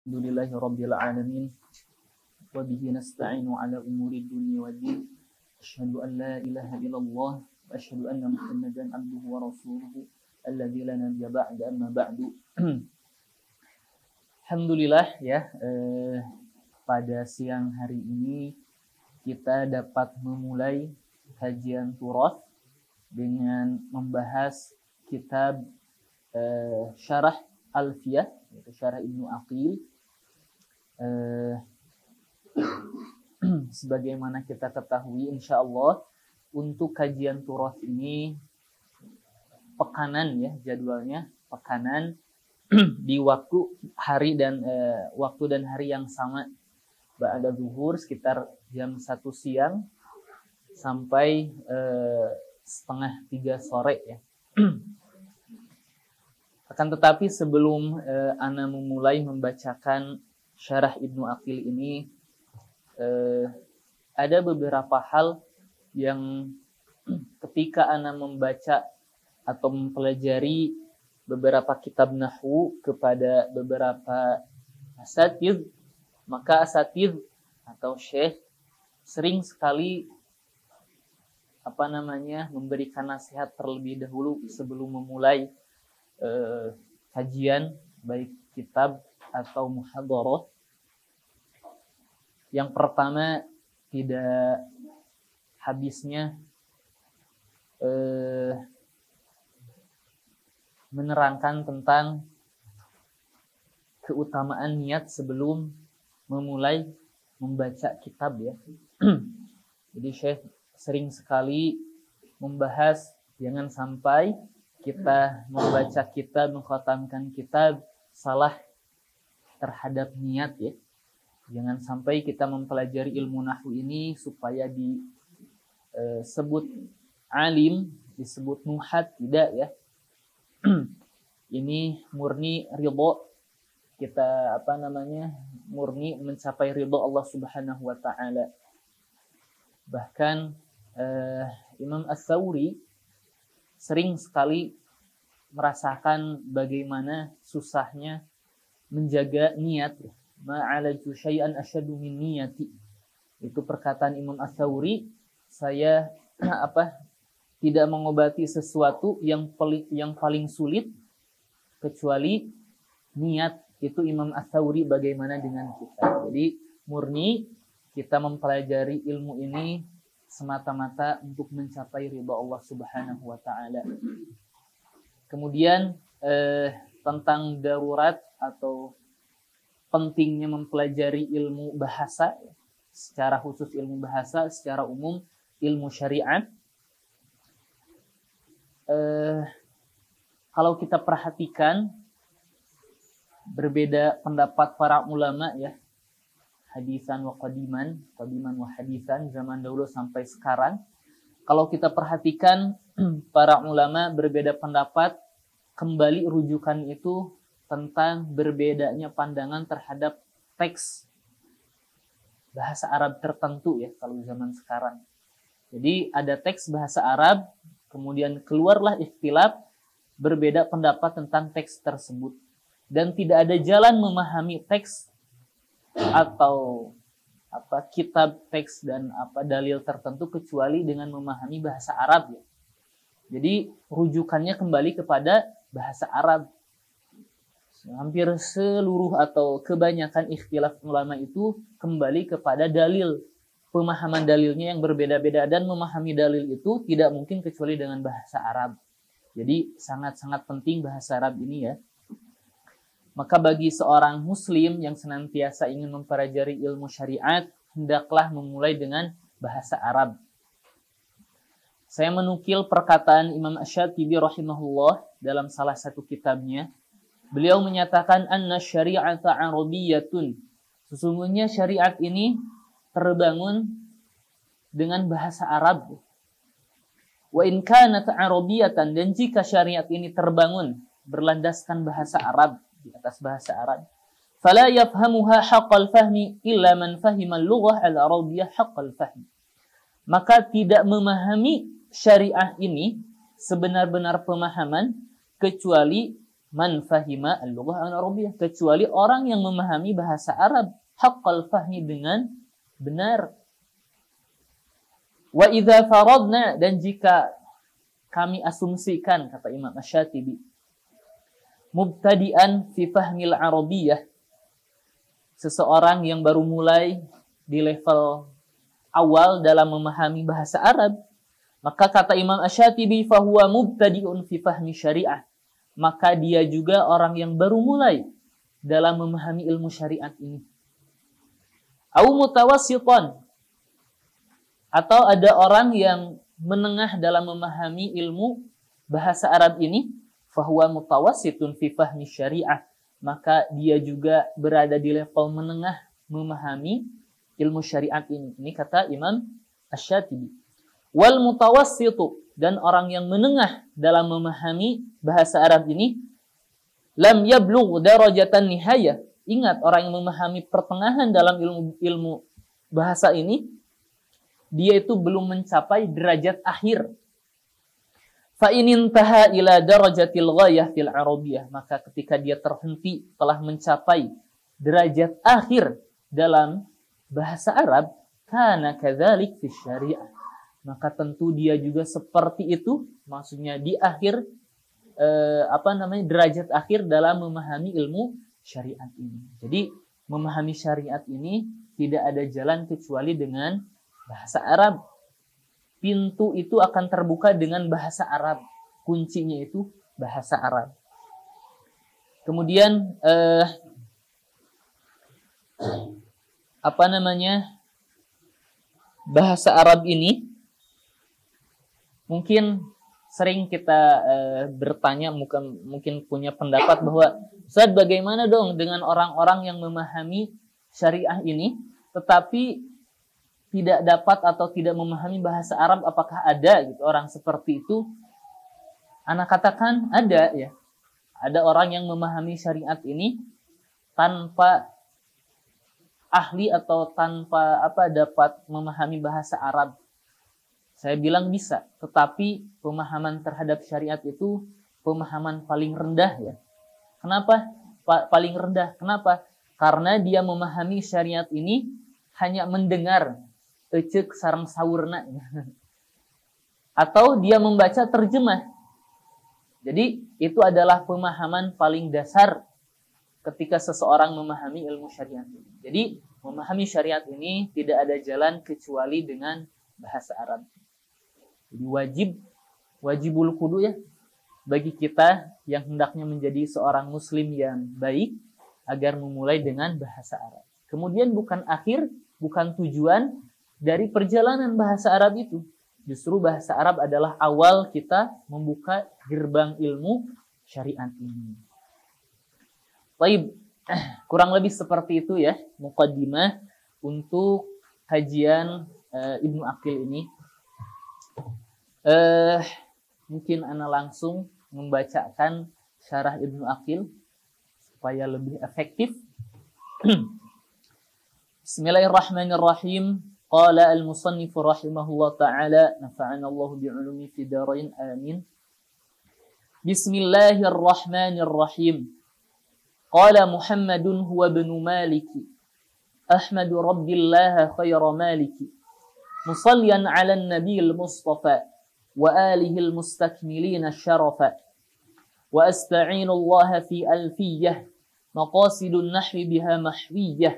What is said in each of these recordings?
Alhamdulillahi Rabbil Alamin. Wa bihi nasta'inu ala umuri dunya waddin. Asyhadu an la ilaha illallah wa asyhadu anna Muhammadan abduhu wa rasuluhu alladzi la nabiyya ba'da amma ba'du. Alhamdulillah ya, pada siang hari ini kita dapat memulai kajian Turath dengan membahas kitab Syarah Alfiyah, yaitu Syarah Ibnu Aqil. Sebagaimana kita ketahui, insya Allah untuk kajian Turath ini pekanan ya, jadwalnya pekanan di waktu dan hari yang sama, ba'da zuhur sekitar jam 1 siang sampai setengah 3 sore ya. Akan tetapi sebelum ana memulai membacakan Syarah Ibnu Aqil ini, ada beberapa hal yang ketika ana membaca atau mempelajari beberapa kitab nahwu kepada beberapa asatidz, maka asatidz atau syekh sering sekali memberikan nasihat terlebih dahulu sebelum memulai kajian baik kitab atau muhadharah. Yang pertama, tidak habisnya menerangkan tentang keutamaan niat sebelum memulai membaca kitab ya. Jadi Syekh sering sekali membahas jangan sampai kita membaca kitab, mengkhatamkan kitab salah terhadap niat ya. Jangan sampai kita mempelajari ilmu nahwu ini supaya disebut alim, disebut nuhat, tidak ya. Ini murni ridho kita murni mencapai ridho Allah Subhanahu wa taala. Bahkan Imam Ats-Tsauri sering sekali merasakan bagaimana susahnya menjaga niat. Ma'alaju syai'an asyadu min niyati. Itu perkataan Imam Ats-Tsauri, saya tidak mengobati sesuatu yang paling sulit kecuali niat. Itu Imam Ats-Tsauri bagaimana dengan kita. Jadi murni kita mempelajari ilmu ini semata-mata untuk mencapai ridha Allah Subhanahu wa taala. Kemudian tentang darurat atau pentingnya mempelajari ilmu bahasa, secara khusus ilmu bahasa, secara umum ilmu syariat. Kalau kita perhatikan berbeda pendapat para ulama ya, hadisan wa qadiman wa hadisan, zaman dahulu sampai sekarang. Kalau kita perhatikan para ulama berbeda pendapat, kembali rujukan itu tentang berbedanya pandangan terhadap teks bahasa Arab tertentu ya kalau zaman sekarang. Jadi ada teks bahasa Arab, kemudian keluarlah ikhtilaf, berbeda pendapat tentang teks tersebut. Dan tidak ada jalan memahami teks atau kitab teks dan dalil tertentu kecuali dengan memahami bahasa Arab ya. Jadi rujukannya kembali kepada bahasa Arab. Hampir seluruh atau kebanyakan ikhtilaf ulama itu kembali kepada dalil, pemahaman dalilnya yang berbeda-beda, dan memahami dalil itu tidak mungkin kecuali dengan bahasa Arab. Jadi sangat-sangat penting bahasa Arab ini ya. Maka bagi seorang muslim yang senantiasa ingin mempelajari ilmu syariat, hendaklah memulai dengan bahasa Arab. Saya menukil perkataan Imam Asy-Syatibi rahimahullah dalam salah satu kitabnya. Beliau menyatakan anna syari'ata arabiyyatun. Sesungguhnya syariat ini terbangun dengan bahasa Arab. Wa in kanat arabiyyatan, dan jika syariat ini terbangun berlandaskan bahasa Arab, di atas bahasa Arab, fala yafhamuha haqqal fahmi illa man fahima al-lughah al-arabiyyah haqqal fahmi. Maka tidak memahami syariah ini sebenar-benar pemahaman kecuali man fahima al-lughah al-arabiyyah, kecuali orang yang memahami bahasa Arab haqqal fahmi dengan benar. Wa idza faradna, dan jika kami asumsikan, kata Imam Asy-Syatibi, mubtadi'an fi fahmil arabiyyah, seseorang yang baru mulai di level awal dalam memahami bahasa Arab, maka kata Imam Asy-Syatibi fahuwa mubtadi'un fi fahmi syariah, maka dia juga orang yang baru mulai dalam memahami ilmu syariat ini. Au mutawassitan, atau ada orang yang menengah dalam memahami ilmu bahasa Arab ini, fahuwa mutawassitun fi fahmi syariah, maka dia juga berada di level menengah memahami ilmu syariat ini. Ini kata Imam Asy-Syatibi. Wal mutawassitu, dan orang yang menengah dalam memahami bahasa Arab ini, lam yablugh darajatan nihayah. Ingat, orang yang memahami pertengahan dalam ilmu bahasa ini, dia itu belum mencapai derajat akhir. Fa in intaha ila darajatil ghayah fil arabiyyah, maka ketika dia terhenti telah mencapai derajat akhir dalam bahasa Arab, kana kadzalik fi syariah, maka tentu dia juga seperti itu, maksudnya di akhir derajat akhir dalam memahami ilmu syariat ini. Jadi memahami syariat ini tidak ada jalan kecuali dengan bahasa Arab. Pintu itu akan terbuka dengan bahasa Arab. Kuncinya itu bahasa Arab. Kemudian bahasa Arab ini mungkin sering kita bertanya, mungkin punya pendapat bahwa, Ustaz, bagaimana dong dengan orang-orang yang memahami syariah ini tetapi tidak dapat atau tidak memahami bahasa Arab, apakah ada gitu orang seperti itu? Ana katakan ada, ya. Ada orang yang memahami syariat ini tanpa ahli atau tanpa dapat memahami bahasa Arab. Saya bilang bisa, tetapi pemahaman terhadap syariat itu pemahaman paling rendah, ya. Kenapa paling rendah? Kenapa? Karena dia memahami syariat ini hanya mendengar ecek sareng saurna, atau dia membaca terjemah. Jadi itu adalah pemahaman paling dasar ketika seseorang memahami ilmu syariat ini. Jadi memahami syariat ini tidak ada jalan kecuali dengan bahasa Arab. Jadi wajibul kudu, ya, bagi kita yang hendaknya menjadi seorang muslim yang baik agar memulai dengan bahasa Arab. Kemudian bukan akhir, bukan tujuan dari perjalanan bahasa Arab itu. Justru bahasa Arab adalah awal kita membuka gerbang ilmu syariat ini. Baik, kurang lebih seperti itu, ya, muqaddimah untuk kajian Ibnu Aqil ini. Mungkin ana langsung membacakan syarah Ibnu Aqil supaya lebih efektif. Bismillahirrahmanirrahim. Qala al-musannif rahimahullah ta'ala, nafa'ana Allah bi'ulumi fi darain, amin. Bismillahirrahmanirrahim. Qala Muhammadun huwa ibnu Maliki, Ahmadu Rabbillah khayra Maliki, musalliyan ala an-nabiyil Mustafa wa alihil mustakmilina syarafa, wa asta'inu Allah fi alfiyah, maqasidun nahwi biha mahwiyah,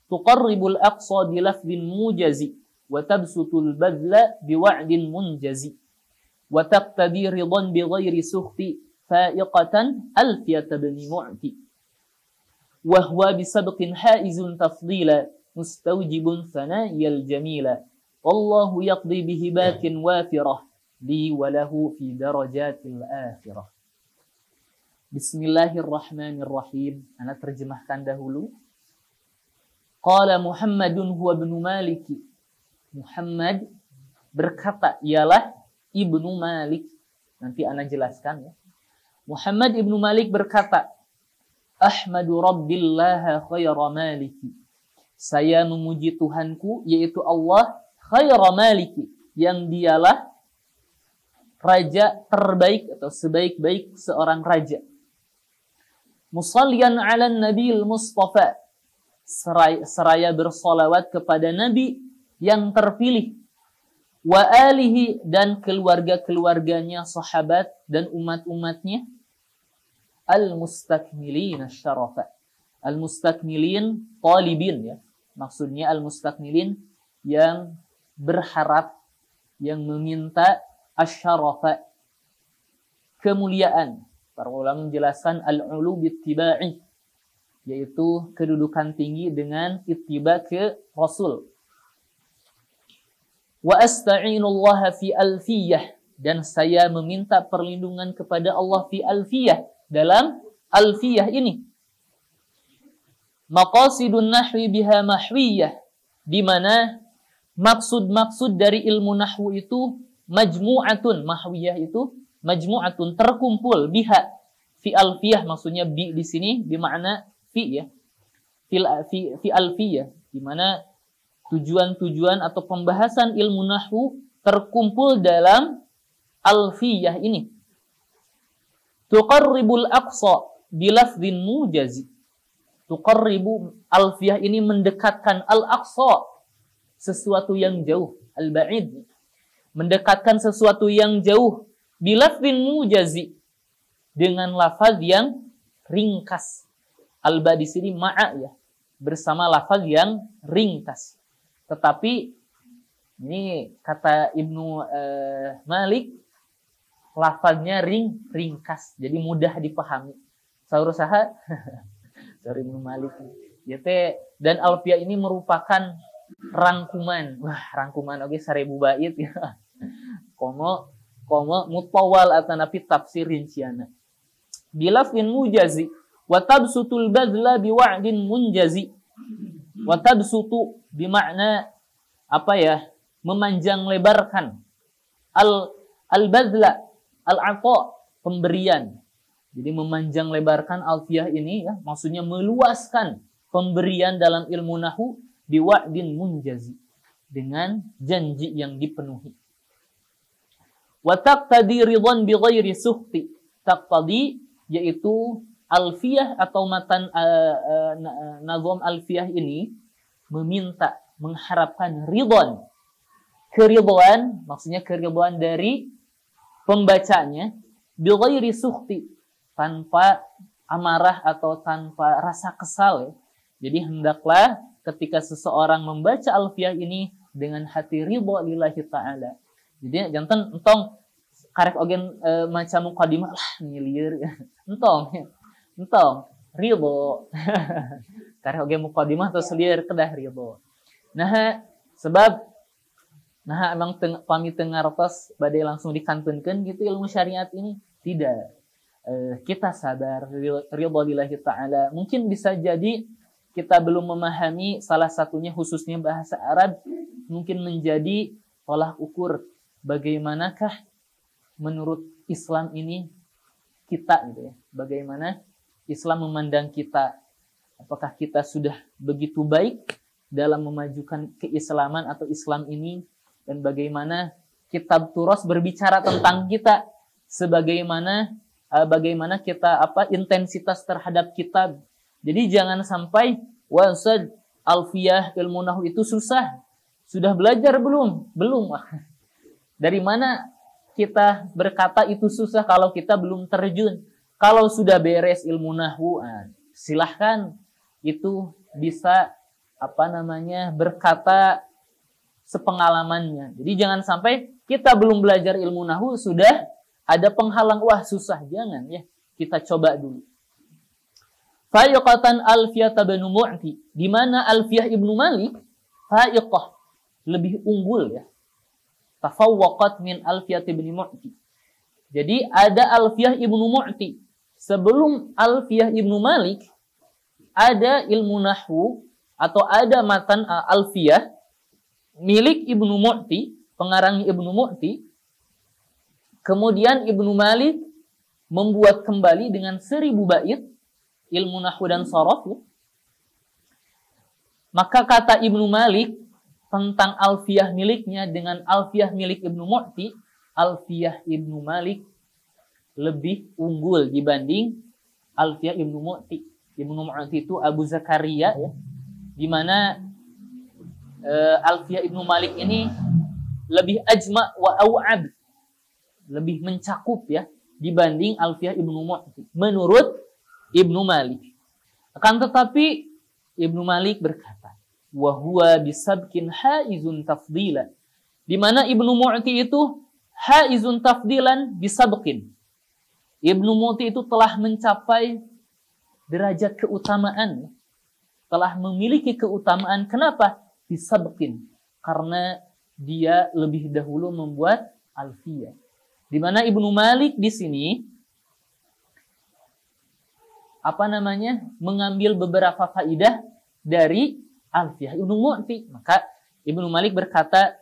tuqarribul aqsa bilafdin mujazi, wa tabsutul badla biwa'din munjazi, wa taqtadi ridan bighairi sukhti, fa'iqatan alfiyata bni mu'ti, wa huwa bisabqin haizun tafdila, mustawjibun thana'iyal jamila, wallahu yaqdi bihibatin wafirah, li walahu fi darajatil akhirah. Bismillahirrahmanirrahim. Ana terjemahkan dahulu. Qala Muhammadun huwa ibnu Maliki. Muhammad berkata, ialah Ibnu Malik. Nanti ana jelaskan, ya. Muhammad Ibnu Malik berkata, Ahmadu Rabbillah khayra Maliki. Saya memuji Tuhanku, yaitu Allah, khayra Maliki, yang dialah raja terbaik atau sebaik-baik seorang raja. musallian 'alan nabiyil mustafa, seraya bersolawat kepada nabi yang terpilih, wa alihi, dan keluarga-keluarganya, sahabat dan umat-umatnya, al-mustakmilin syarafa. Al-mustakmilin talibin ya. Maksudnya al-mustakmilin yang berharap, yang meminta asyarafa, kemuliaan. Para ulama menjelaskan al-ulu bittiba'i, yaitu kedudukan tinggi dengan ittiba ke Rasul. Wa asta'inullaha fi alfiyah, dan saya meminta perlindungan kepada Allah fi alfiyah, dalam alfiyah ini. Maqasidun nahwi biha mahwiyah, di mana maksud-maksud dari ilmu nahwu itu majmu'atun, mahwiyah itu majmu'atun, terkumpul, biha, fi alfiyah, maksudnya bi di sini bermakna fi ya, fi alfiyah, di mana tujuan-tujuan atau pembahasan ilmu nahwu terkumpul dalam alfiyah ini. Tuqarribul aqsa bilafdhin mujazi. Tuqarribu, alfiyah ini mendekatkan al-aqsa, sesuatu yang jauh, al-ba'id, mendekatkan sesuatu yang jauh, bilafdhin mujazi, dengan lafaz yang ringkas. Alba di sini ma'a ya, bersama lafaz yang ringkas. Tetapi ini kata Ibnu Malik, lafaznya ringkas, jadi mudah dipahami. Saur saha dari Ibnu Malik. Ya teh, dan alfiyah ini merupakan rangkuman. Wah, rangkuman oge 1000 bait ya. Komo mutawal atanapi tafsir rinciana. Bilafin mujazi wa tabsutul badla biwa'din munjazi. Wa tabsutu bimakna apa ya? Memanjang lebarkan. Al-badla, al-'ata, pemberian. Jadi memanjang lebarkan alfiyah ini ya, maksudnya meluaskan pemberian dalam ilmu nahwu biwa'din munjazi, dengan janji yang dipenuhi. Wa taqtadi ridwan bi ghairi sukhti. Taqtadi yaitu alfiyah atau matan nazam alfiyah ini meminta, mengharapkan ridwan. Keridhaan, maksudnya keridhaan dari pembacanya, bi ghairi sukhti, tanpa amarah atau tanpa rasa kesal ya. Jadi hendaklah ketika seseorang membaca alfiyah ini dengan hati ridha lillahi ta'ala. Jadi jantan entong karek ogen maca muqaddimah lah ngilir ya. Entong ridha. Karek ogen muqaddimah atau selir kedah ridha. Nah, sebab emang pami teu ngartos bade langsung dikantunkeun gitu ilmu syariat ini. Tidak. Kita sabar, ridha lillahi ta'ala. Mungkin bisa jadi kita belum memahami salah satunya khususnya bahasa Arab, mungkin menjadi tolak ukur bagaimanakah menurut Islam ini kita gitu ya. Bagaimana Islam memandang kita? Apakah kita sudah begitu baik dalam memajukan keislaman atau Islam ini, dan bagaimana kitab Turas berbicara tentang kita, bagaimana kita intensitas terhadap kitab. Jadi jangan sampai wasad alfiyah ilmu nahwu itu susah. Sudah belajar belum? Belum. Dari mana kita berkata itu susah kalau kita belum terjun? Kalau sudah beres ilmu nahwu, silahkan itu bisa berkata sepengalamannya. Jadi jangan sampai kita belum belajar ilmu nahwu sudah ada penghalang, wah susah, jangan ya. Kita coba dulu. Faiqatan Alfiyah Ibnu Mu'ti, di mana Alfiyah Ibnu Malik faiqah, lebih unggul ya. Tafawwaqat min Alfiyah Ibnu Mu'ti. Jadi ada Alfiyah Ibnu Mu'ti. Sebelum Alfiyah Ibnu Malik ada ilmu nahwu atau ada matan Alfiyah milik Ibnu Mu'ti, pengarang Ibnu Mu'ti. Kemudian Ibnu Malik membuat kembali dengan 1000 bait ilmu nahwu dan sharaf ya. Maka kata Ibnu Malik tentang alfiyah miliknya dengan alfiyah milik Ibnu Mu'ti, alfiyah Ibnu Malik lebih unggul dibanding Alfiyah Ibnu Mu'ti. Ibnu Mu'ti itu Abu Zakaria ya. Di mana Alfiyah Ibnu Malik ini lebih ajma wa au'ab, lebih mencakup ya dibanding Alfiyah Ibnu Mu'ti menurut Ibnu Malik. Akan tetapi Ibnu Malik berkata, wa huwa bisabkin haizun tafdila. Di mana Ibnu Mu'ti itu haizun tafdilan bisabqin. Ibnu Mu'ti itu telah mencapai derajat keutamaan, telah memiliki keutamaan. Kenapa? Bisabqin, karena dia lebih dahulu membuat Alfiyah. Di mana Ibnu Malik di sini mengambil beberapa faidah dari Alfiyah Ibnu Mu'ti. Maka Ibnu Malik berkata,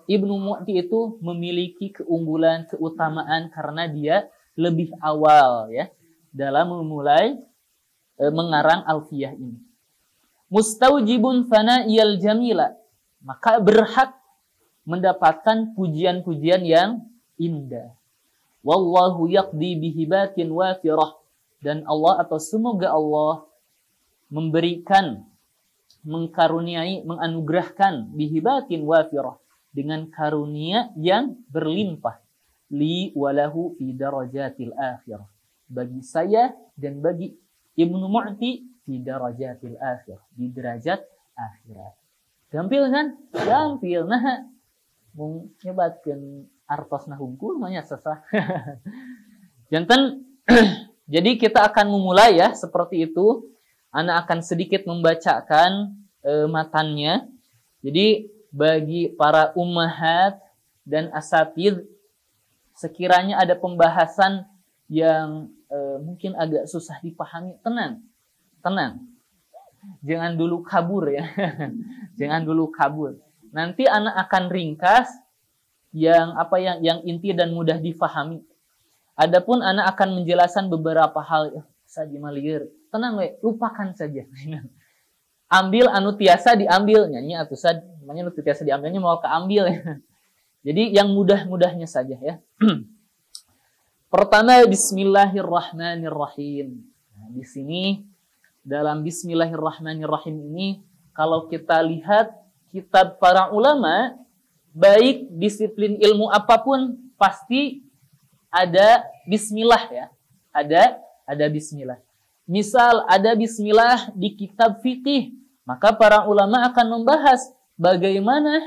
Ibnu Mu'ti itu memiliki keunggulan, keutamaan karena dia lebih awal ya dalam memulai mengarang Alfiyah ini. Mustaujibun fana'iyal jamila, maka berhak mendapatkan pujian-pujian yang indah. Wallahu yaqdi bihibatin wafirah, dan Allah atau semoga Allah memberikan, mengkaruniai, menganugerahkan bihibatin wafirah, dengan karunia yang berlimpah, li walahu fi darajatil akhirah, bagi saya dan bagi Ibnu Mu'ti fi darajatil akhirah, di derajat akhirat. Gampil kan? Gampil. Nah, mau nyebatkeun artosna hungkul mah nya sasah. Janten jadi kita akan memulai ya seperti itu. Ana akan sedikit membacakan matannya. Jadi bagi para ummahat dan asatidz, sekiranya ada pembahasan yang mungkin agak susah dipahami, tenang. Jangan dulu kabur ya. Jangan dulu kabur. Nanti anak akan ringkas yang inti dan mudah difahami. Adapun anak akan menjelaskan beberapa hal saja malieur. Tenang we, lupakan saja. Ambil anu tiasa diambil, nyanyi atusan, namanya anu tiasa diambilnya mau keambil ya. Jadi yang mudah-mudahnya saja ya. Pertama, bismillahirrahmanirrahim. Nah, di sini dalam bismillahirrahmanirrahim ini kalau kita lihat kitab para ulama, baik disiplin ilmu apapun pasti ada bismillah ya. Ada bismillah. Misal ada bismillah di kitab fikih, maka para ulama akan membahas bagaimana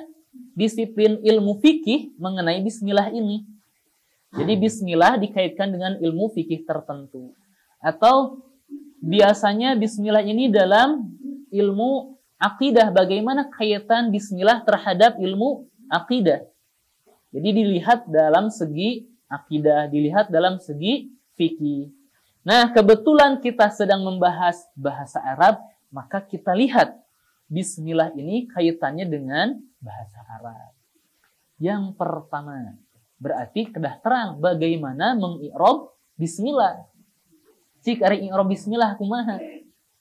disiplin ilmu fikih mengenai bismillah ini. Jadi bismillah dikaitkan dengan ilmu fikih tertentu. Atau biasanya bismillah ini dalam ilmu akidah, bagaimana kaitan bismillah terhadap ilmu akidah. Jadi dilihat dalam segi akidah, dilihat dalam segi fikih. Nah, kebetulan kita sedang membahas bahasa Arab, maka kita lihat bismillah ini kaitannya dengan bahasa Arab. Yang pertama, berarti kedah terang bagaimana mengi'rab bismillah. Cik ari i'rab bismillah kumaha?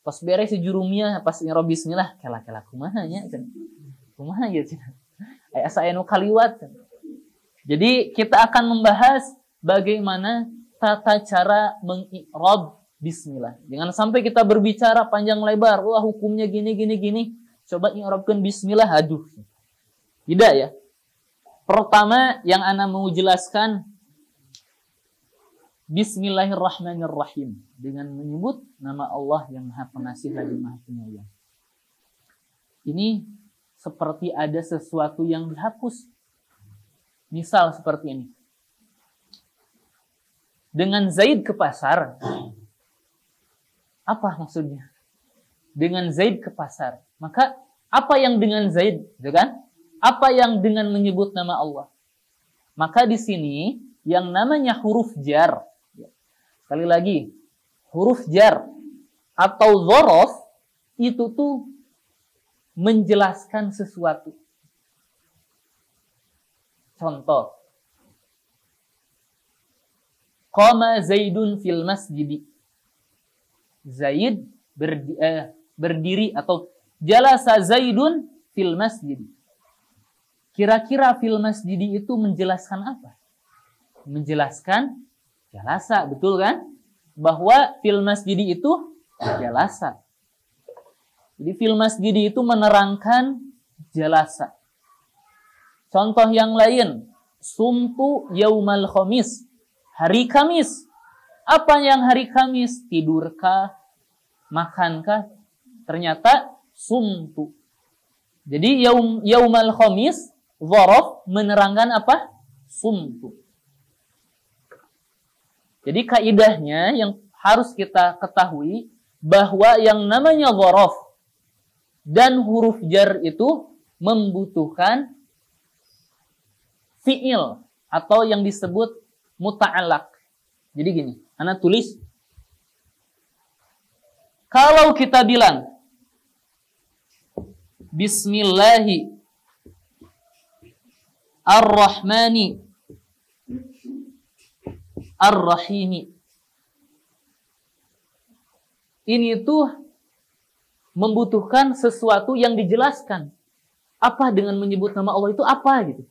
Pas beres jurumnya, pas i'rab bismillah kela-kela kumaha nya? Kumaha ya cenah? Asa anu kaliwat. Jadi kita akan membahas bagaimana tata cara mengi'rab bismillah. Jangan sampai kita berbicara panjang lebar, wah hukumnya gini. Coba i'rabkeun bismillah, aduh. Tidak ya. Pertama yang ana mau jelaskan, bismillahirrahmanirrahim, dengan menyebut nama Allah yang Maha Pengasih lagi Maha Penyayang. Ini seperti ada sesuatu yang dihapus. Misal seperti ini. Dengan Zaid ke pasar. Apa maksudnya? Dengan Zaid ke pasar. Maka apa yang dengan Zaid, gitu kan? Apa yang dengan menyebut nama Allah? Maka di sini yang namanya huruf jar. Sekali lagi, huruf jar atau dzaraf itu tuh menjelaskan sesuatu. Contoh, qama Zaidun fil masjid. Zaid berdiri atau jalasa Zaidun fil masjid. Kira-kira fil masjid itu menjelaskan apa? Menjelaskan Jalasa, betul kan? Bahwa fil masjidi itu jalasa. Jadi fil masjidi itu menerangkan jalasa. Contoh yang lain, sumtu yaumal khamis, hari Kamis. Apa yang hari Kamis? Tidurkah? Makankah? Ternyata sumtu. Jadi yaumal khamis, dzaraf menerangkan apa? Sumtu. Jadi kaidahnya yang harus kita ketahui bahwa yang namanya dzaraf dan huruf jar itu membutuhkan fi'il atau yang disebut muta'allaq. Jadi gini, ana tulis. Kalau kita bilang Bismillahi Ar-Rahmani Ar-Rahimi, ini tuh membutuhkan sesuatu yang dijelaskan. Apa dengan menyebut nama Allah itu apa gitu.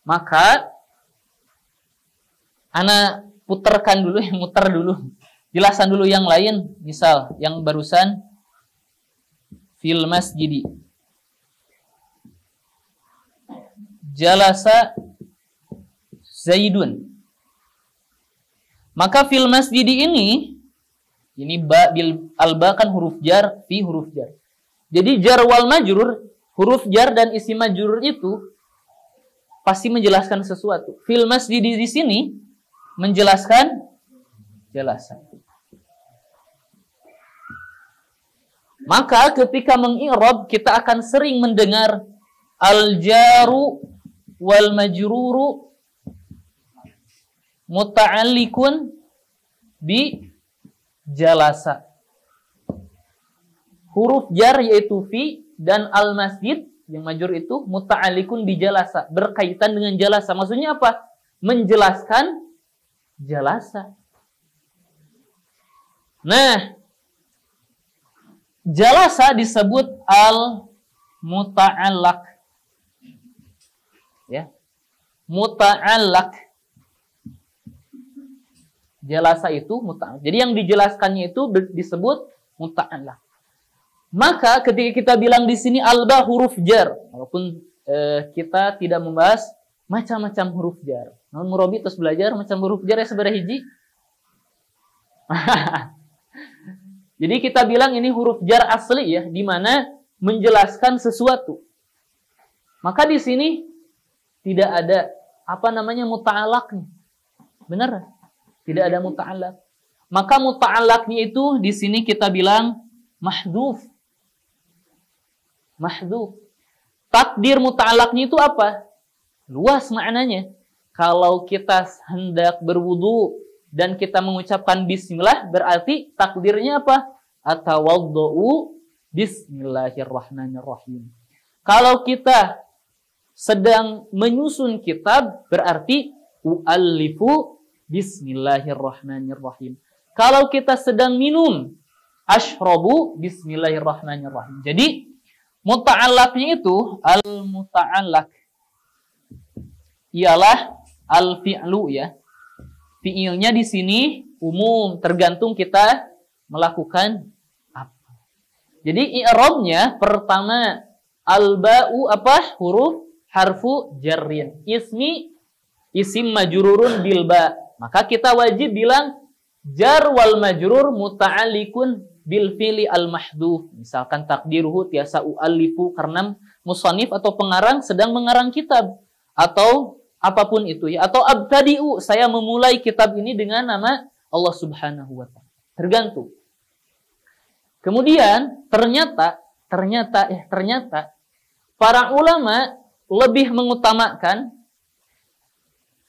Maka ana putarkan dulu, muter dulu. Jelasan dulu yang lain, misal yang barusan fil masjidi. Jalasa Zaidun. Maka fil masjidi ini ba bil alba kan huruf jar, fi huruf jar. Jadi jar wal majrur, huruf jar dan isim majrur itu pasti menjelaskan sesuatu. Fil masjidi di sini menjelaskan jelasan. Maka ketika mengi'rab kita akan sering mendengar al-jaru wal majruru muta'alliqun bi jalasa. Huruf jar yaitu fi dan al-masjid yang majrur itu muta'alliqun bi jalasa, berkaitan dengan jalasa. Maksudnya apa? Menjelaskan jalasa. Nah, jalasa disebut al-muta'allaq. Ya. Muta'allaq. Jalasa itu muta'allaq. Jadi yang dijelaskannya itu disebut muta'allaq. Maka ketika kita bilang di sini alba huruf jar, walaupun kita tidak membahas macam-macam huruf jar. Namun murabi terus belajar macam huruf jar ya seberapa hiji. Jadi kita bilang ini huruf jar asli ya, di mana menjelaskan sesuatu. Maka di sini tidak ada muta'allaqnya. Benar? Tidak ada muta'allaq. Maka muta'allaqnya itu di sini kita bilang mahdhuf. Mahdhuf. Takdir muta'allaqnya itu apa? Luas maknanya. Kalau kita hendak berwudu dan kita mengucapkan bismillah, berarti takdirnya apa? Atawaddu'u bismillahirrahmanirrahim. Kalau kita sedang menyusun kitab, berarti u'allifu bismillahirrahmanirrahim. Kalau kita sedang minum, ashrabu bismillahirrahmanirrahim. Jadi muta'allaqnya itu al-muta'allaq ialah al-fi'lu ya. Fi'ilnya di sini umum, tergantung kita melakukan apa. Jadi i'rabnya pertama al-ba'u apa? Huruf harfu jarrin. Isim majrurun bil ba. Maka kita wajib bilang jar wal majrur muta'alliqun bil fi'li al mahdhuf. Misalkan takdiruhu tiasa u'allifu, karena musannif atau pengarang sedang mengarang kitab, atau apapun itu ya, atau abtadi'u, saya memulai kitab ini dengan nama Allah Subhanahu wa taala. Tergantung. Kemudian ternyata para ulama lebih mengutamakan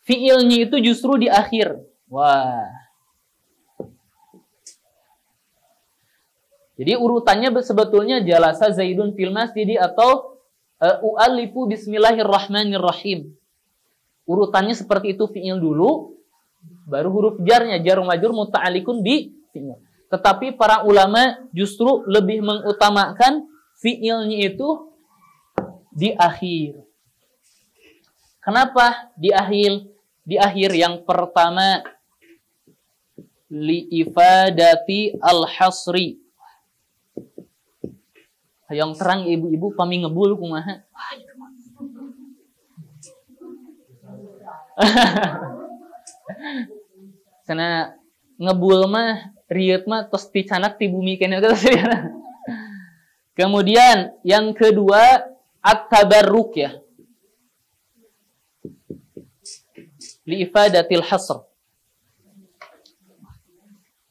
fiilnya itu justru di akhir. Wah. Jadi urutannya sebetulnya jalasa Zaidun fil masjidi atau u'allifu bismillahirrahmanirrahim. Urutannya seperti itu, fiil dulu, baru huruf jarnya, jar majrur muta'alliqun bi fiil. Tetapi para ulama justru lebih mengutamakan fiilnya itu di akhir. Kenapa di akhir? Di akhir yang pertama li ifadati al-hasri. Hayang terang ibu-ibu pami ngebul kumaha. Sana ngebul mah riet mah tos ti canak ti bumi keneu. Kemudian yang kedua at-tabarruk ya. Li ifadatil hasr.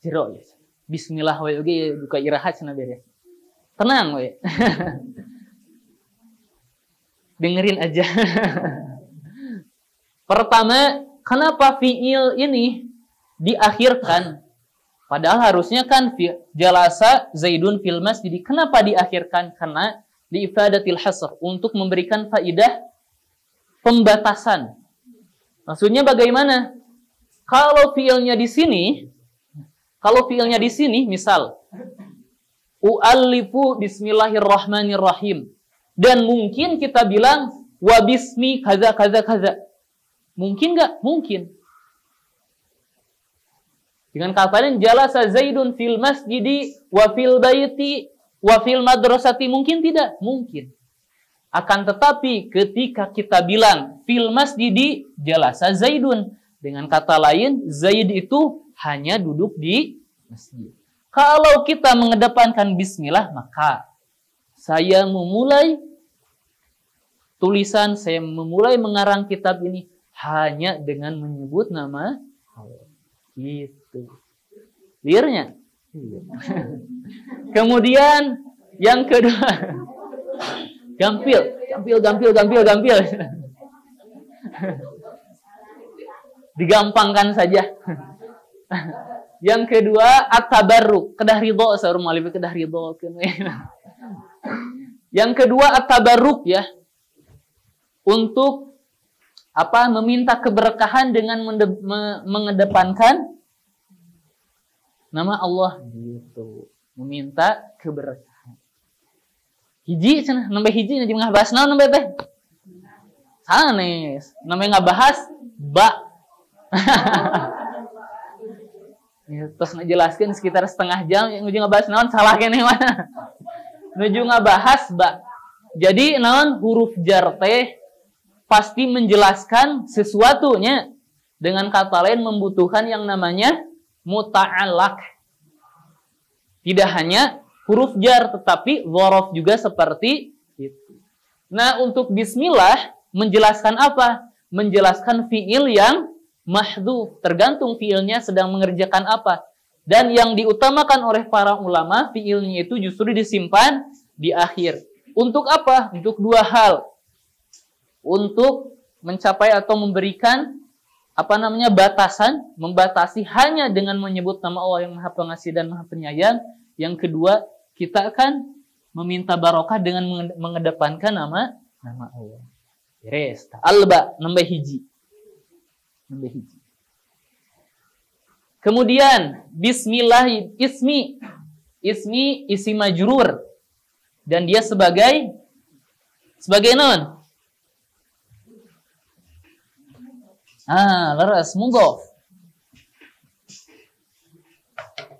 Jero ya. Bismillah we oge buka irahat cenah beres. Tenang we. Dengerin aja. Pertama, kenapa fi'il ini diakhirkan? Padahal harusnya kan jalasa Zaidun fil masjid. Kenapa diakhirkan? Karena di ifadatil hasr, untuk memberikan faidah pembatasan. Maksudnya bagaimana? Kalau fi'ilnya di sini, misal u'allifu bismillahirrahmanirrahim. Dan mungkin kita bilang wa bismi kaza kaza kaza. Mungkin nggak? Mungkin. Dengan kata lain jalasa Zaidun fil masjidi wa fil baiti wa fil madrasati, mungkin tidak? Mungkin. Akan tetapi ketika kita bilang fil masjidi jalasa Zaidun, dengan kata lain Zaid itu hanya duduk di masjid. Kalau kita mengedepankan bismillah, maka saya memulai mengarang kitab ini hanya dengan menyebut nama Allah. Gitu. Clear-nya? Kemudian yang kedua, gampil. Digampangkan saja. Yang kedua at-tabarruk, kedah ridho saur mualif kedah ridho. Yang kedua at-tabarruk ya. Untuk meminta keberkahan dengan mengedepankan nama Allah gitu. Meminta keberkahan. Hiji cenah, nembe hiji jeung ngabahas naon nembe teh? Sanes, nembe ngabahas ba. Ya, terus ngejelaskan sekitar setengah jam nuju ngabahas naon salah keneh mah. Nuju ngabahas ba. Jadi naon huruf jar teh pasti menjelaskan sesuatunya. Dengan kata lain membutuhkan yang namanya muta'allaq. Tidak hanya huruf jar tetapi dzaraf juga seperti itu. Nah, untuk bismillah menjelaskan apa? Menjelaskan fiil yang mahdhuf, tergantung fiilnya sedang mengerjakan apa. Dan yang diutamakan oleh para ulama, fiilnya itu justru disimpan di akhir. Untuk apa? Untuk dua hal. Untuk mencapai atau memberikan batasan, membatasi hanya dengan menyebut nama Allah yang Maha Pengasih dan Maha Penyayang. Yang kedua, kita akan meminta barokah dengan mengedepankan nama Allah. Beres. Alba nambah hiji. Kemudian bismillah ismi majrur dan dia sebagai non laras mudhof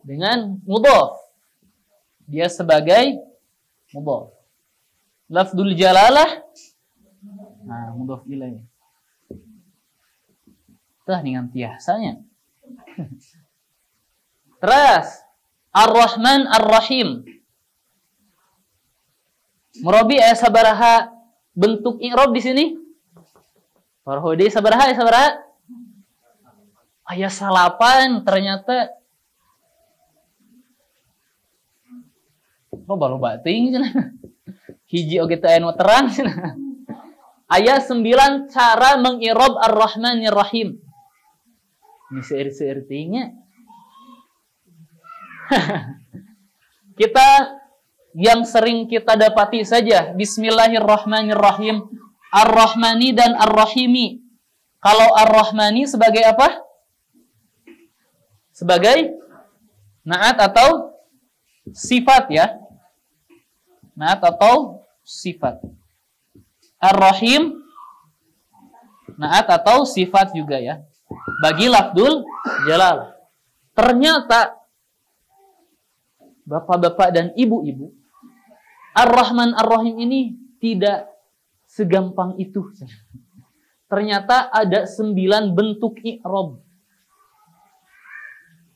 dengan mudhof, dia sebagai mudhof. Lafdzul jalalah mudhof ilaih. Tah dengan biasanya. Terus Ar-Rahman Ar-Rahim. Murabi aya sabaraha bentuk i'rab di sini? Farhudi sabaraha? Aya salapan ternyata. Loba teuing cenah. Hiji oge teu aya nu terang cenah. Aya 9 cara meng'irab Ar-Rahman Ar-Rahim. Ini seerti-ertinya. Kita yang sering kita dapati saja Bismillahirrahmanirrahim, Ar-Rahmani dan Ar-Rahimi. Kalau Ar-Rahmani sebagai apa? Sebagai naat atau sifat ya. Naat atau sifat. Ar-Rahim naat atau sifat juga ya. Bagi lafdzul jalal. Ternyata bapak-bapak dan ibu-ibu, Ar-Rahman Ar-Rahim ini tidak segampang itu. Ternyata ada 9 bentuk i'rab.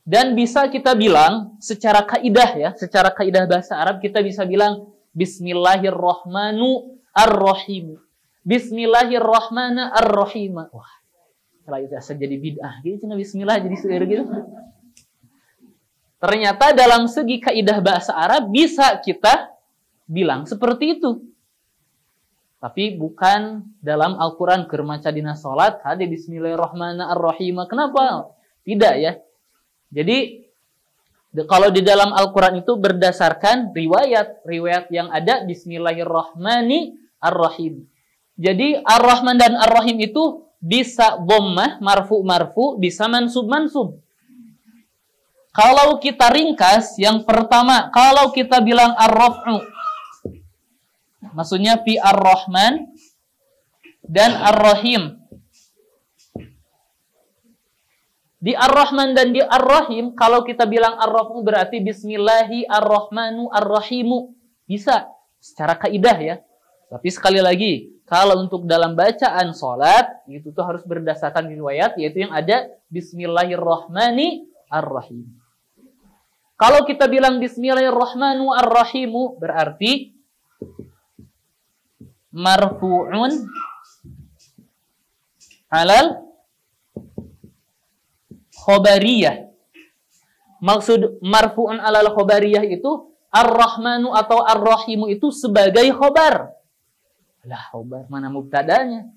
Dan bisa kita bilang secara kaidah ya, secara kaidah bahasa Arab kita bisa bilang Bismillahirrahmanirrahim. Bismillahirrahmanirrahim. Wah, kalau itu asal jadi bid'ah gitu, bismillah jadi seir gitu. Ternyata dalam segi kaidah bahasa Arab bisa kita bilang seperti itu. Tapi bukan dalam Al-Quran kermaca dina salat ada Bismillahirrahmanirrahim. Kenapa? Tidak ya. Jadi kalau di dalam Al-Quran itu berdasarkan riwayat yang ada Bismillahirrahmanirrahim. Jadi Ar-Rahman dan Ar-Rahim itu bisa dhammah, marfu, bisa mansub. Kalau kita ringkas, yang pertama, kalau kita bilang Ar-Raf'u, maksudnya fi Ar-Rahman dan Ar-Rahim. Di Ar-Rahman dan di Ar-Rahim, kalau kita bilang Ar-Rahmu berarti Bismillahi Ar-Rahmanu Ar-Rahimu. Bisa, secara kaidah ya. Tapi sekali lagi, kalau untuk dalam bacaan sholat, itu tuh harus berdasarkan riwayat, yaitu yang ada Bismillahirrahmanirrahim. Kalau kita bilang Bismillahirrahmanu Ar-Rahimu, berarti marfu'un alal khobariyah. Maksud marfu'un alal khobariyah itu Ar-Rahmanu atau Ar-Rahimu itu sebagai khobar. Lah, khobar mana mubtadanya?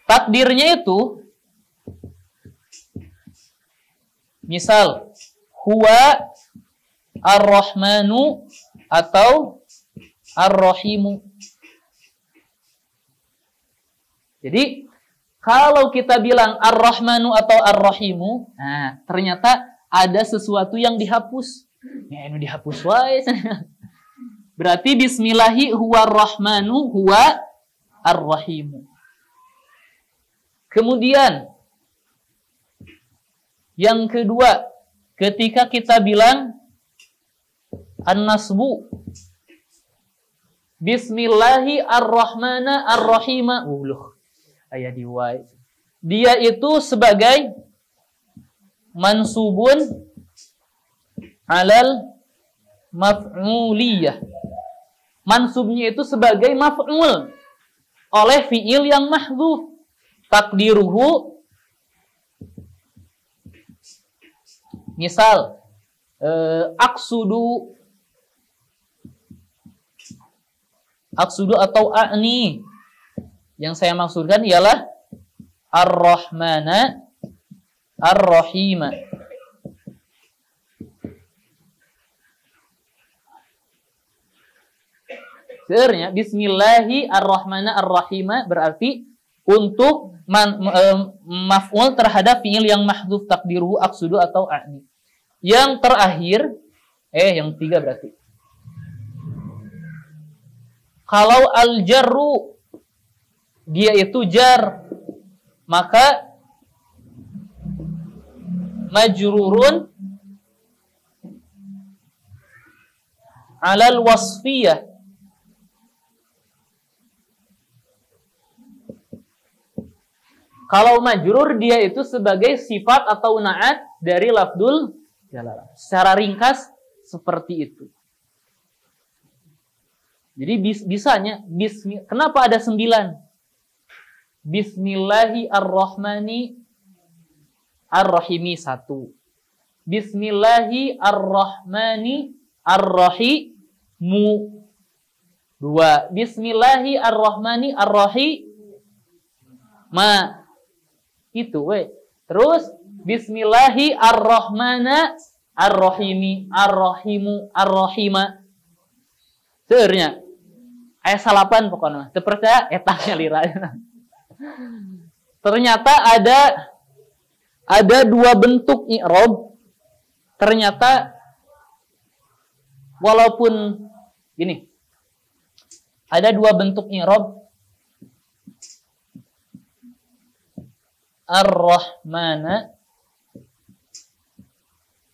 Takdirnya itu misal huwa Ar-Rahmanu atau Ar-Rahimu. Jadi kalau kita bilang Ar-Rahmanu atau Ar-Rahimu, nah ternyata ada sesuatu yang dihapus. Ya, ini dihapus wae. Berarti Bismillahi huwa Ar-Rahmanu huwa Ar-Rahimu. Kemudian yang kedua, ketika kita bilang An-Nasbu, Bismillahi Ar-Rahmana Ar-Rahima. Ayat diwai. Dia itu sebagai mansubun alal maf'uliyah. Mansubnya itu sebagai maf'ul oleh fi'il yang mahdhuf. Takdiruhu misal aksudu atau a'ni. Yang saya maksudkan ialah Ar-Rahmana Ar-Rahima. Sebenarnya Bismillahi Ar-Rahmana Ar-Rahima berarti untuk maf'ul terhadap fi'il yang mahdhuf takdiruhu aksudu atau a'ni. Yang terakhir yang tiga berarti. Kalau al-jarru dia itu jar, maka majrurun alal wasfiyah. Kalau majrur dia itu sebagai sifat atau na'at dari lafdul jalalah. Secara ringkas seperti itu. Jadi bisanya kenapa ada 9? Bismillahi Ar-Rahmani Ar-Rahimi 1. Bismillahi Ar-Rahmani Ar-Rahimu 2. Bismillahi Ar-Rahmani Ar-Rahima. Itu Terus Bismillahi Ar-Rahmana Ar-Rahimi Ar-Rahimu Ar-Rahima. Sebenarnya ayat salapan pokoknya. Terpercaya etahnya lira. Ternyata ada 2 bentuk i'rab. Ternyata walaupun gini, ada 2 bentuk i'rab. Ar-Rahmana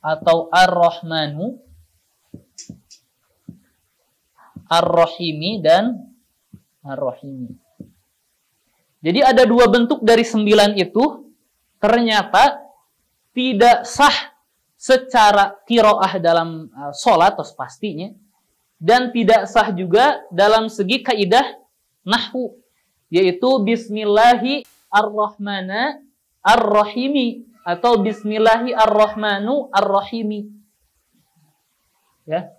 atau Ar-Rahmanu, Ar-Rahimi, dan Ar-Rahimi. Jadi ada dua bentuk dari 9 itu ternyata tidak sah secara qiraah dalam sholat, atau pastinya, dan tidak sah juga dalam segi kaidah nahwu, yaitu Bismillahi Ar-Rahmana Ar-Rahimi atau Bismillahi Ar-Rahmanu Ar-Rahimi. Ya,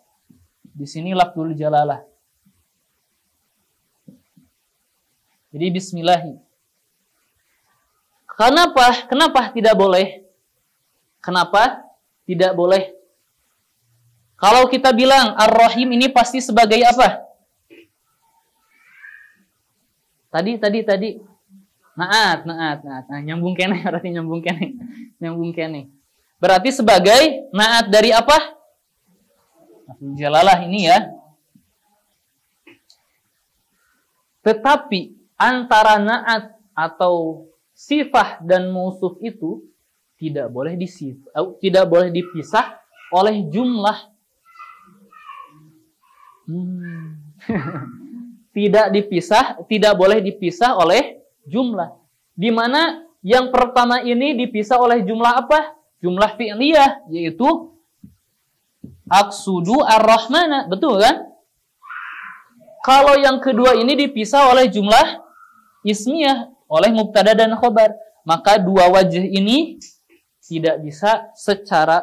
di sini lafzul jalalah. Jadi Bismillahi. Kenapa tidak boleh? Kenapa tidak boleh? Kalau kita bilang Ar-Rahim ini pasti sebagai apa? Tadi. Naat. Nah, nyambung kene, berarti nyambung kene. Berarti sebagai naat dari apa? Jalalah ini ya. Tetapi antara naat atau sifah dan mausuf itu tidak boleh dipisah oleh jumlah. Tidak boleh dipisah oleh jumlah. Di mana yang pertama ini dipisah oleh jumlah apa? Jumlah fi'liyah, yaitu aqsudu ar-rahmana, betul kan? Kalau yang kedua ini dipisah oleh jumlah ismiyah, oleh mubtada dan khobar, maka dua wajah ini tidak bisa secara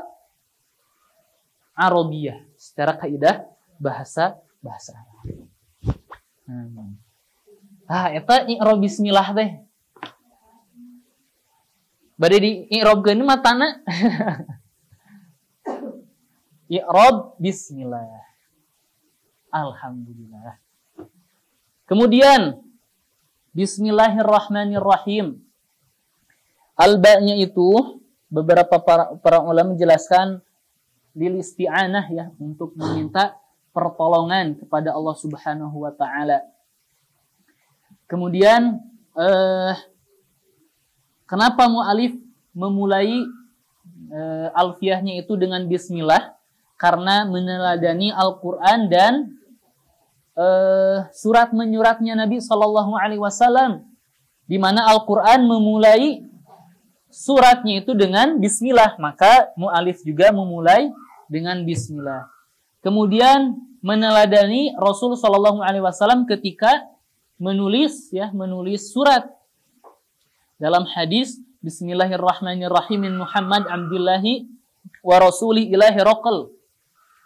Arabiyah, secara kaidah bahasa Arab. Eta i'rab bismillah teh. Bade di i'rabkeun matana. I'rab bismillah. Alhamdulillah. Kemudian Bismillahirrahmanirrahim. Al-ba-nya itu beberapa para ulama menjelaskan lil isti'anah, ya, untuk meminta pertolongan kepada Allah Subhanahu wa taala. Kemudian kenapa mu'alif memulai alfiyahnya itu dengan bismillah? Karena meneladani Al-Qur'an dan surat menyuratnya Nabi Shallallahu Alaihi Wasallam, di mana Al-Quran memulai suratnya itu dengan Bismillah, maka mu'alif juga memulai dengan Bismillah. Kemudian meneladani Rasul Shallallahu Alaihi Wasallam ketika menulis surat dalam hadis Bismillahirrahmanirrahim min Muhammad Abdillahi wa Rasuli ilahi Raqal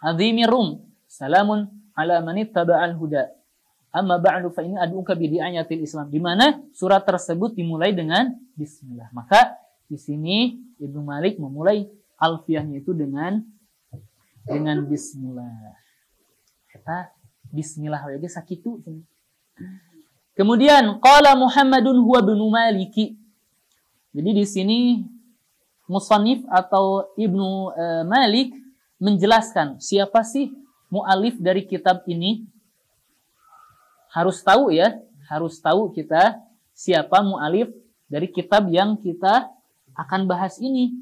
azimi Rum salamun ala manit taba'al huda amma ba'du fa ini aduka bidi'ayatil Islam, di mana surat tersebut dimulai dengan bismillah. Maka di sini Ibnu Malik memulai alfiyahnya itu dengan bismillah. Kata bismillah we sakitu. Kemudian qala Muhammadun huwa ibnu Maliki. Jadi di sini musannif atau Ibnu Malik menjelaskan siapa sih mu'alif dari kitab ini. Harus tahu kita siapa mu'alif dari kitab yang kita akan bahas ini.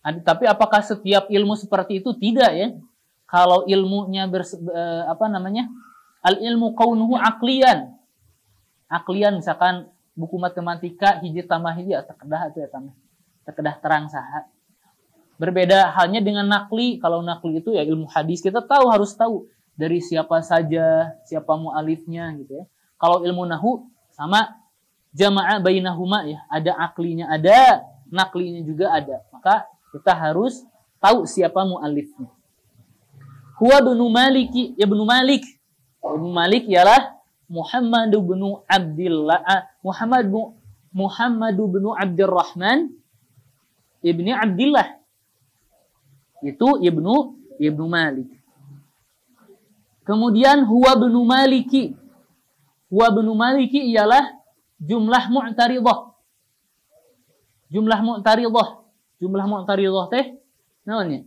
Tapi apakah setiap ilmu seperti itu? Tidak, ya. Kalau ilmunya al-ilmu kaunuhu aqliyan. Aqliyan misalkan buku matematika hiji tambah hiji terkedah terang saha. Berbeda halnya dengan nakli. Kalau nakli itu ya ilmu hadis, kita harus tahu dari siapa saja, siapa mu'alifnya gitu ya. Kalau ilmu nahu sama jama'a bainahuma, ya, ada aklinya, ada naklinya juga ada. Maka kita harus tahu siapa mu'alifnya. Huwa ibnu Maliki, ya ibnu Malik. Ibnu Malik ialah Muhammad bin Abdurrahman ibni Abdillah. Itu Ibnu Malik. Kemudian huwa ibnu Maliki. Huwa ibnu Maliki ialah jumlah mu'taridah. Jumlah mu'taridah teh naonnya?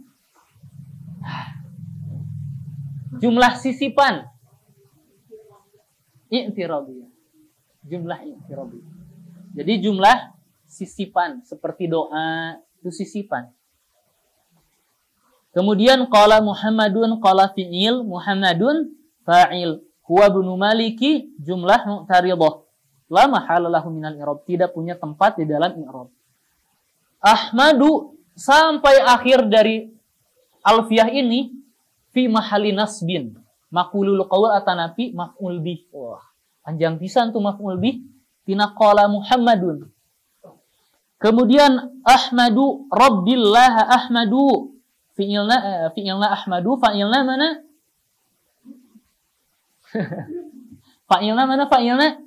Jumlah sisipan. I'tirabiyah. Jumlah i'tirabiyah. Jadi jumlah sisipan seperti doa itu sisipan. Kemudian qala Muhammadun qala fi'il, Muhammadun fa'il. Huwa ibnu Maliki jumlah mu'taridah. La mahala lahu minal i'rab, tidak punya tempat di dalam i'rab. Ahmadu sampai akhir dari alfiyah ini fi mahali nasbin. Maqulul qaul atanapi maf'ul bih. Wah, panjang pisan tuh maf'ul bih. Tina qala Muhammadun. Kemudian Ahmadu Rabbillah Ahmadu. Fi'ilna Ahmadu, fa'ilna mana? Fa'ilna mana fa'ilna?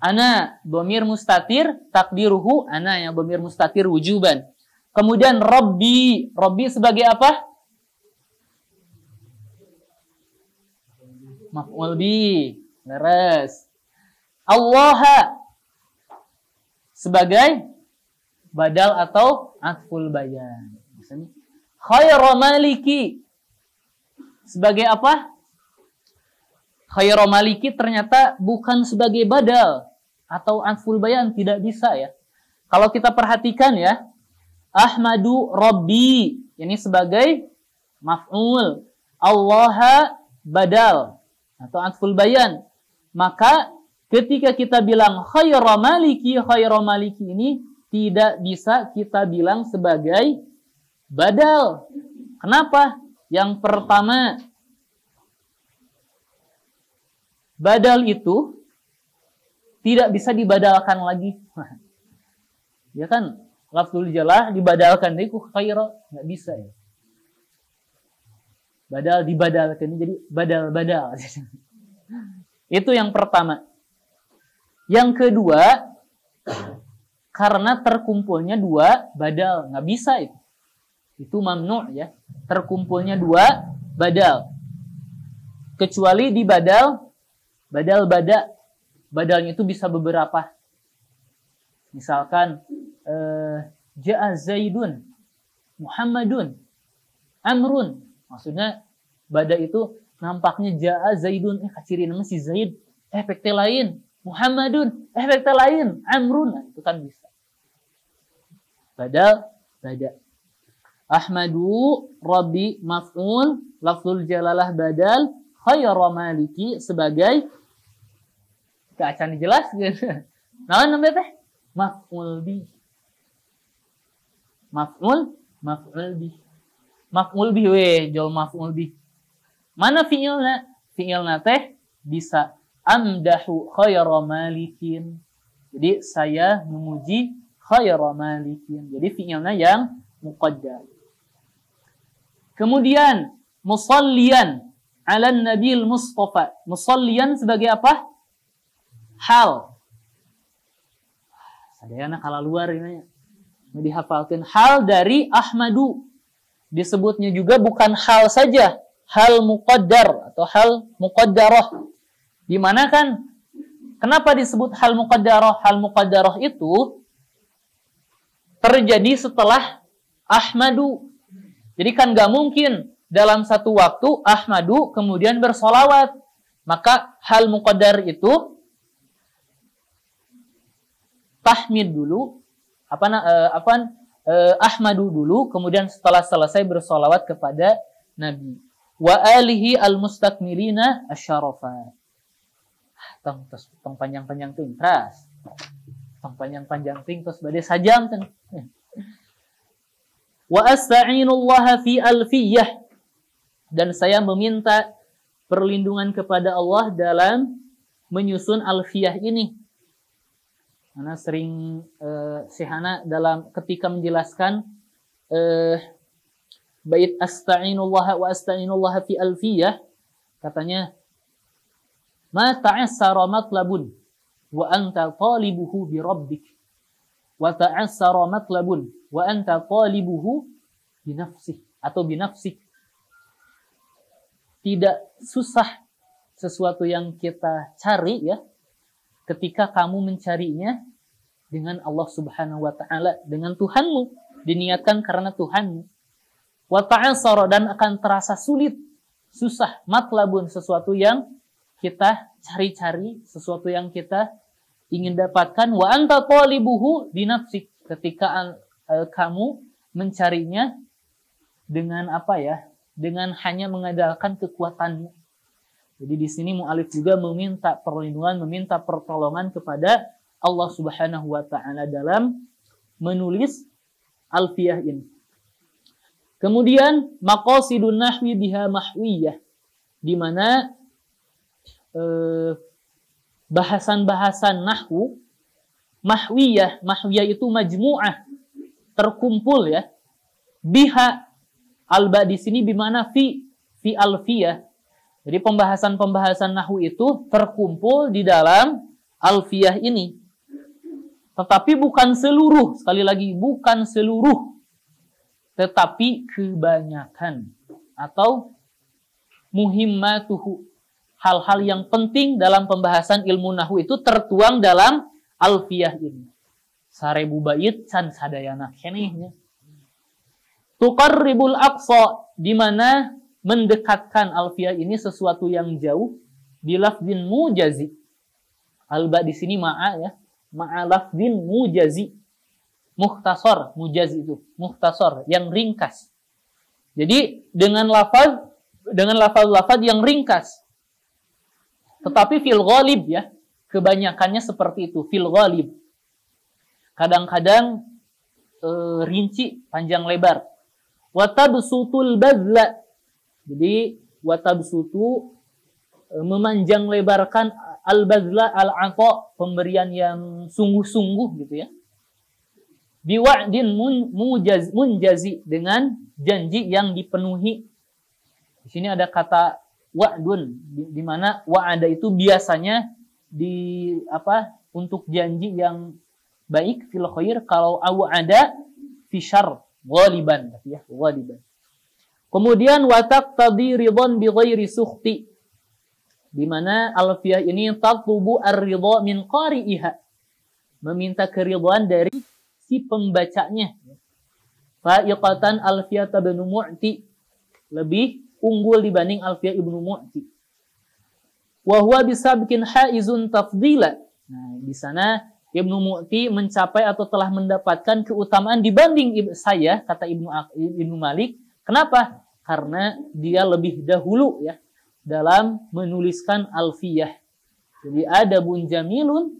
Ana, dhamir mustatir, takdiruhu ana, yang dhamir mustatir wujuban. Kemudian Rabbi, Rabbi sebagai apa? Maf'ul bi, leres. Allah sebagai badal atau atful bayan. Misalnya, khairu maliki sebagai apa? Khairu maliki ternyata bukan sebagai badal atau atful bayan, tidak bisa ya. Kalau kita perhatikan ya, Ahmadu Rabbi ini sebagai maf'ul, Allah badal atau atful bayan. Maka ketika kita bilang khairu maliki ini tidak bisa kita bilang sebagai badal. Kenapa? Yang pertama, badal itu tidak bisa dibadalkan lagi. Ya kan, lafzul jalalah dibadalkan dari khaira, nggak bisa ya. Badal dibadalkan jadi badal-badal. Itu yang pertama. Yang kedua, karena terkumpulnya dua badal, nggak bisa itu. Itu mamnu' ya. Terkumpulnya dua badal. Kecuali di badal bada. Badalnya itu bisa beberapa. Misalkan ja'a Zaidun, Muhammadun, Amrun. Maksudnya bada itu nampaknya ja'a Zaidun, kaciri nama si Zaid, efeknya lain. Muhammadun, efeknya lain. Amrun, nah, itu kan bisa. Badal, bada. Ahmadu, Rabbi, maf'ul, lafzul jalalah badal, khairu maliki sebagai keacan jelas gitu. Nah, namanya teh maf'ul bi. Maf'ul bi. Maf'ul bi we, jol maf'ul bi. Mana fi'ilna? Fi'ilna teh bisa amdahu khairu malikin. Jadi saya memuji khairu malikin. Jadi fi'ilna yang muqaddar. Kemudian musalliyan ala nabil mustafa. Musalliyan sebagai apa? Hal. Sadayana kalau luar ini dihafalkan hal dari Ahmadu. Disebutnya juga bukan hal saja, hal muqaddar atau hal muqaddarah. Di mana kan, kenapa disebut hal muqaddarah? Hal muqaddarah itu terjadi setelah Ahmadu. Jadi kan gak mungkin dalam satu waktu Ahmadu kemudian bersolawat. Maka hal muqaddar itu tahmid dulu, Ahmadu dulu, kemudian setelah selesai bersolawat kepada Nabi. Wa alihi al-mustakmilina asyarafat. Tong panjang-panjang ting teras. Tong panjang-panjang ting terus badai sajam ten. Wa asta'inullaha fi alfiyah. Dan saya meminta perlindungan kepada Allah dalam menyusun alfiyah ini. Karena sering Syehana dalam ketika menjelaskan bait asta'inullaha wa asta'inullaha fi alfiyah, katanya ma ta'assara matlabun wa anta talibuhu bi rabbik wa ta'assara matlabun wa anta talibuhu bi nafsik atau bi nafsik. Tidak susah sesuatu yang kita cari ya, ketika kamu mencarinya dengan Allah Subhanahu wa taala, dengan Tuhanmu, diniatkan karena Tuhanmu. Wa ta'assara, dan akan terasa sulit, susah, matlabun, sesuatu yang kita cari-cari, sesuatu yang kita ingin dapatkan. Wa anta talibuhu bi nafsik, ketika kamu mencarinya dengan apa ya? Dengan hanya mengandalkan kekuatannya. Jadi di sini mu'alif juga meminta perlindungan, meminta pertolongan kepada Allah Subhanahu wa taala dalam menulis alfiyah ini. Kemudian maqasidun nahwi biha mahwiyah, di mana bahasan-bahasan nahwu mahwiyah itu majmu'ah, terkumpul ya. Biha, alba di sini bimana fi alfiyah. Jadi pembahasan-pembahasan nahwu itu terkumpul di dalam alfiyah ini. Tetapi bukan seluruh, sekali lagi bukan seluruh, tetapi kebanyakan atau muhimmatuhu, hal-hal yang penting dalam pembahasan ilmu nahwu itu tertuang dalam alfiyah ini. Sarebu bait can sadayana kenehnya. Tuqarribul aqsa, di mana mendekatkan alfiyah ini sesuatu yang jauh, bilafdin mujazi. Alba di sini ma'a ya, ma'a lafdin mujazi. Mukhtasar, mujazi itu mukhtasar, yang ringkas. Jadi dengan lafaz yang ringkas. Tetapi fil ghalib ya, kebanyakannya seperti itu, fil ghalib. Kadang-kadang rinci, panjang lebar. Watabsutul badla. Jadi watabsutu, memanjang lebarkan, al-badla al-'ata, pemberian yang sungguh-sungguh gitu ya. Biwa'din munjazi, dengan janji yang dipenuhi. Di sini ada kata wa'dun, di mana wa'ada itu biasanya untuk janji yang baik fil khair, kalau aw'ada fi syarr ghaliban ya, ghaliban. Kemudian wa taqtadi ridwan bi ghairi sukhti, di mana alfiyah ini tatlubu ar-ridha min qari'iha, meminta keridhaan dari si pembacanya. Fa'iqatan alfiyah ibnu Mu'ti, lebih unggul dibanding alfiyah ibnu Mu'ti. Wa huwa bisabqin haizun tafdila. Nah, di sana Ibnu Mu'ti mencapai atau telah mendapatkan keutamaan dibanding saya, kata Ibnu Malik. Kenapa? Karena dia lebih dahulu ya dalam menuliskan alfiyah. Jadi adabun jamilun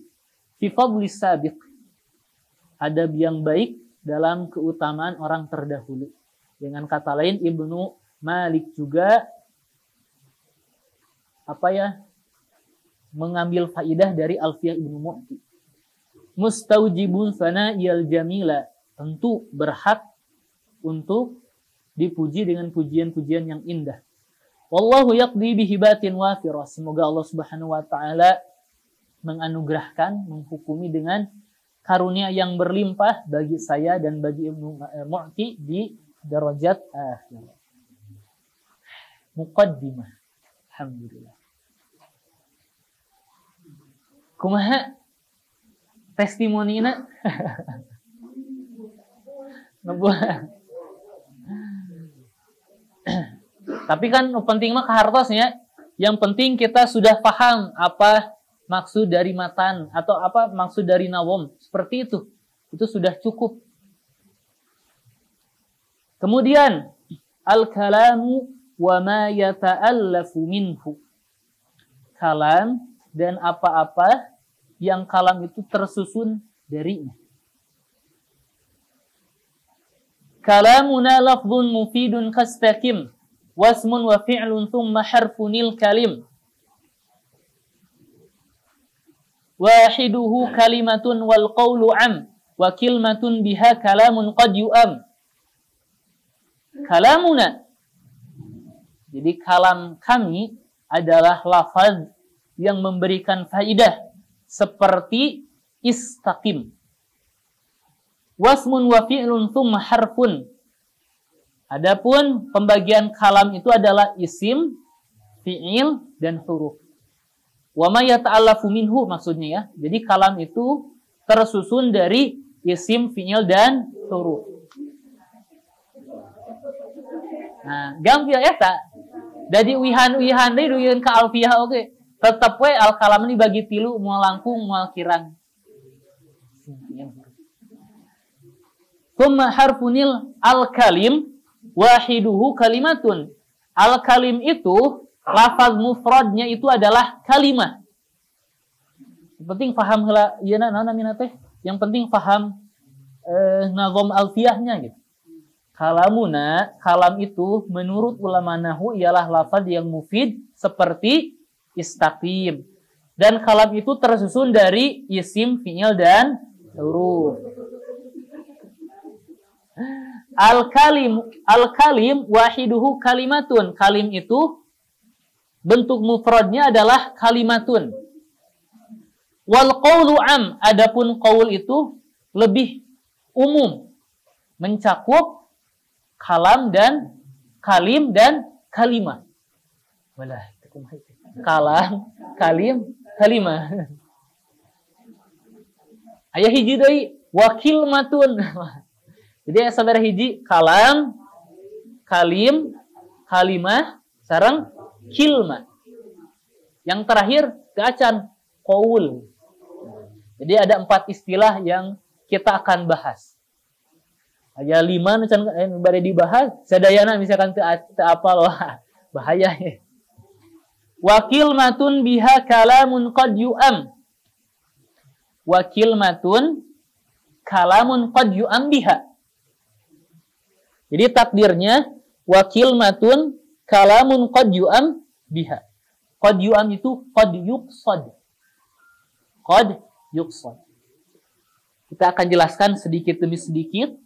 fi fadlis sabiq. Adab yang baik dalam keutamaan orang terdahulu. Dengan kata lain, Ibnu Malik juga mengambil faidah dari alfiyah Ibnu Mu'ti. Mustaujibun sana'iyal jamila, tentu berhak untuk dipuji dengan pujian-pujian yang indah. Wallahu yaqdi bihibatin wafirah. Semoga Allah Subhanahu wa taala menganugerahkan, menghukumi dengan karunia yang berlimpah bagi saya dan bagi Ibnu Mu'ti di darajat akhir. Muqaddimah. Alhamdulillah. Kumaha testimoninya? Tapi kan penting mah kahartosnya. Yang penting kita sudah paham apa maksud dari matan atau apa maksud dari nawom. Seperti itu. Itu sudah cukup. Kemudian al-kalamu wa ma yata'allafu minhu. Kalam dan apa-apa yang kalam itu tersusun darinya. Kalamuna lafzun mufidun kastaqim, wasmun wa fi'lun thumma harfunil kalim. Wahiduhu kalimatun wal qawlu am, wa kilmatun biha kalamun qad yu'am. Kalamuna. Jadi kalam kami adalah lafaz yang memberikan faidah. Seperti istaqim. Wasmun wa fi'lun thumma harfun. Adapun pembagian kalam itu adalah isim, fi'il, dan huruf. Wa ma yata'allafu minhu maksudnya ya. Jadi kalam itu tersusun dari isim, fi'il, dan huruf. Nah, gampil ya tak? Jadi wihan-wihan deh duyeun ka alfiyah oke. Tetap we al-kalam ini bagi tilu, mual langkung, mual kirang. Thumma harfunil al-kalim, wahiduhu kalimatun. Al-kalim itu lafaz mufradnya itu adalah kalimah. Yang penting paham heula ieu namina teh. Yang penting paham nazam alfiyahnya gitu. Kalamuna, kalam itu menurut ulama nahwu ialah lafaz yang mufid seperti istaqim. Dan kalam itu tersusun dari isim, fi'il dan huruf. Al-kalim wahiduhu kalimatun. Kalim itu bentuk mufradnya adalah kalimatun. Wal qawlu am, adapun qaul itu lebih umum, mencakup kalam dan kalim dan kalimah. Walah, kalam, kalim, kalimah. Aya hiji deui wakil matun. Jadi sabar hiji kalam, kalim, kalimah, sareng kilmah. Yang terakhir acan qaul. Jadi ada 4 istilah yang kita akan bahas. Aya 5 nu can bade dibahas, sadayana misalkan teu apal wah bahaya. Wakil matun biha kalamun qad yu'am. Wakil matun kalamun qad yu'am biha. Jadi takdirnya wakil matun kalamun qad yu'am biha. Qad yu'am itu qad yuqsad. Qad yuqsad. Kita akan jelaskan sedikit demi sedikit.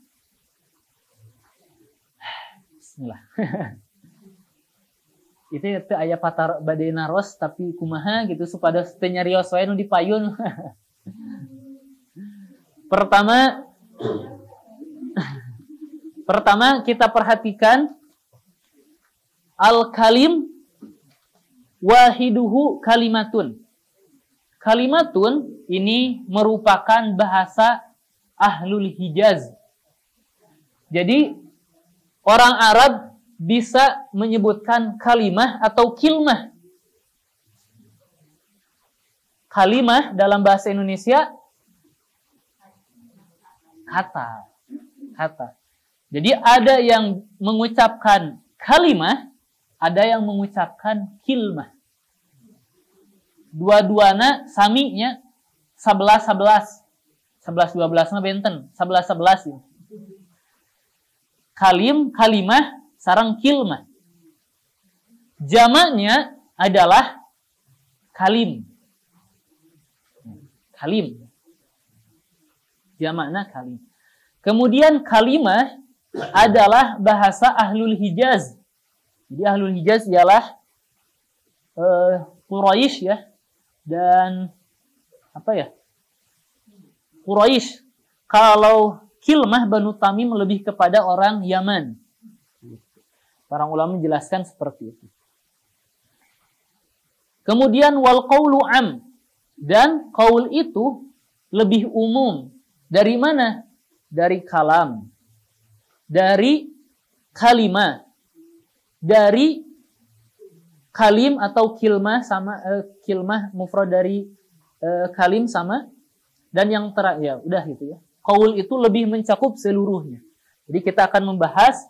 Bismillah. Itu aya patar bade naros tapi kumaha gitu supados teu nyarios wae nu dipayun. Pertama kita perhatikan al-kalim wahiduhu kalimatun. Kalimatun ini merupakan bahasa Ahlul Hijaz. Jadi orang Arab bisa menyebutkan kalimah atau kilmah. Kalimah dalam bahasa Indonesia kata. Jadi ada yang mengucapkan kalimah, ada yang mengucapkan kilmah. Dua-duana saminya 11-12 mah benten 11-11 ya. Kalim, kalimah, sarang kilmah. Jamaknya adalah kalim. Kalim. Jamaknya kalim. Kemudian kalimah adalah bahasa Ahlul Hijaz. Jadi Ahlul Hijaz ialah Quraisy ya. Dan Quraisy. Kalau kilmah Banu Tamim lebih kepada orang Yaman. Para ulama menjelaskan seperti itu. Kemudian wal qaulu am, dan qaul itu lebih umum. Dari mana? Dari kalam, dari kalimah, dari kalim atau kilmah sama kilmah mufrad dari kalim sama, dan yang terakhir ya udah gitu ya. Qaul itu lebih mencakup seluruhnya. Jadi kita akan membahas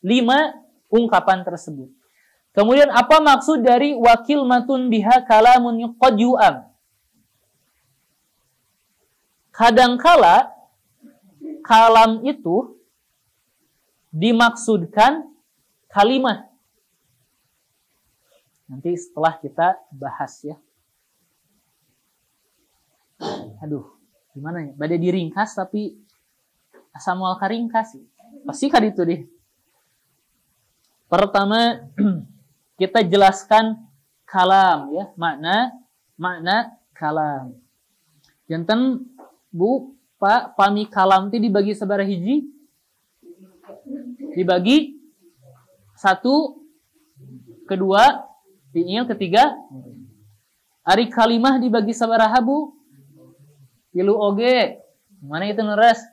5 ungkapan tersebut. Kemudian apa maksud dari wakil matun biha kalamun qad yu'am? Kadangkala kalam itu dimaksudkan kalimah. Nanti setelah kita bahas ya. Aduh, gimana ya? Bade diringkas tapi asa moal karingkas. Pasti kan itu deh. Pertama kita jelaskan kalam ya, makna kalam. Janten Bu, Pak, pami kalam itu dibagi sabaraha hiji? Dibagi 1, 2, fi'il, 3. Ari kalimah dibagi sabaraha Bu? 3 oge. Mana itu neres?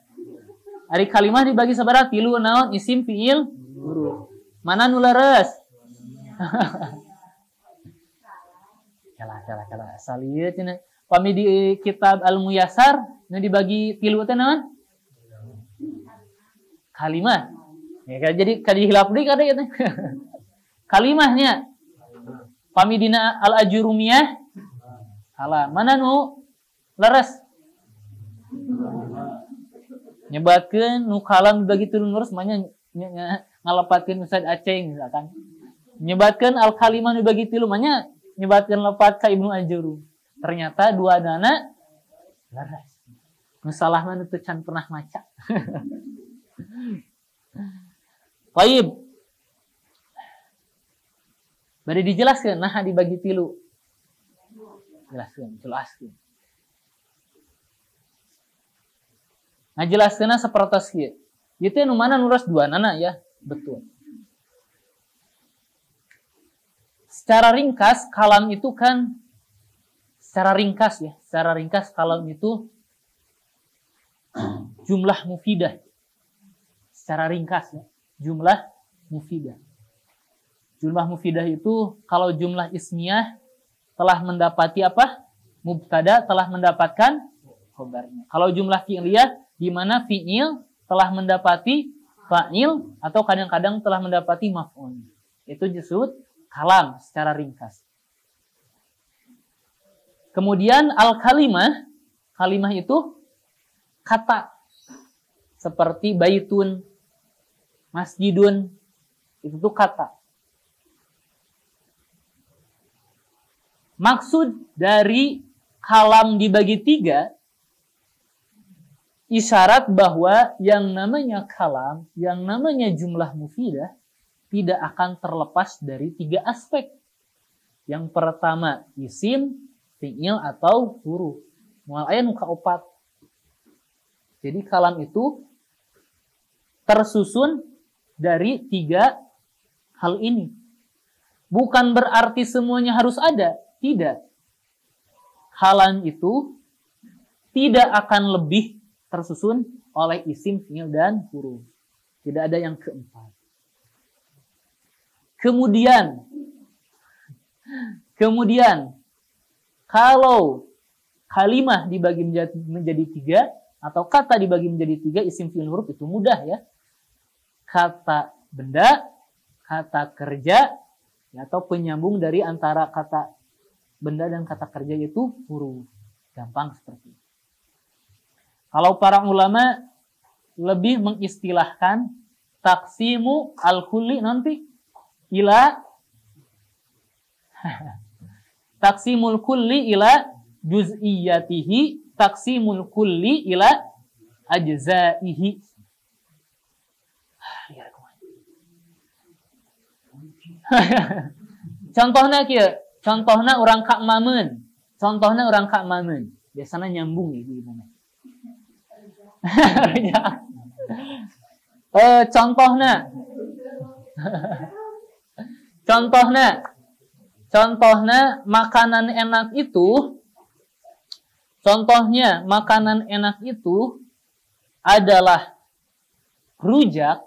Ari kalimah dibagi sabaraha? 3 naon? Isim, fi'il, huruf. Mana nu leres? Kalah. Asalieu cenah. Pami di kitab Al-Muyassar nu dibagi 3 teh naon? Kalimah. Ya, jadi kadi hilap deui kada ya. Kalimahnya pamidina al-ajurumiyah salah. Mana nu leres? Nyebatkeun nu kalam dibagi 3 lurus manya ngalepatkeun Ustaz Aceh misalkan. Nyebatkeun al-kalimah dibagi 3 manya nyebatkeun lepat ka Ibnu Ajurum. Ternyata dua dana leres. Nu salah mah teu can pernah maca. Baik. Bari dijelaskeun nah dibagi 3. Jelaskeun. Ngajelaskeunna sapertos kieu. Ieu teh nu mana nuras 2 nana ya, betul. Secara ringkas kalam itu kan secara ringkas kalam itu jumlah mufidah. Secara ringkas ya, jumlah mufidah. Jumlah mufidah itu kalau jumlah ismiyah telah mendapati apa? Mubtada telah mendapatkan khobarnya. Kalau jumlah fi'liyah di mana fi'il telah mendapati fa'il atau kadang-kadang telah mendapati maf'ul. Itu disebut kalam secara ringkas. Kemudian al-kalimah, kalimah itu kata seperti baitun, masjidun, itu tuh kata. Maksud dari kalam dibagi 3 isyarat bahwa yang namanya kalam, yang namanya jumlah mufidah tidak akan terlepas dari 3 aspek. Yang pertama isim, fi'il atau huruf. Moal aya nu kaopat. Jadi kalam itu tersusun dari 3 hal ini. Bukan berarti semuanya harus ada. Tidak. Kalam itu tidak akan lebih tersusun oleh isim, fi'il, dan huruf. Tidak ada yang keempat. Kemudian, kalau kalimah dibagi menjadi 3, atau kata dibagi menjadi 3, isim, fi'il, huruf, itu mudah ya. Kata benda, kata kerja, atau penyambung dari antara kata benda dan kata kerja itu huruf. Gampang seperti itu. Kalau para ulama lebih mengistilahkan taksimu al-kulli nanti ila taksimul kulli ila juz'iyatihi, taksimul kulli ila ajza'ihi. Contohnya kieu, contohnya orang kak mamen. Biasanya nyambung di mana? Contohnya makanan enak itu adalah rujak,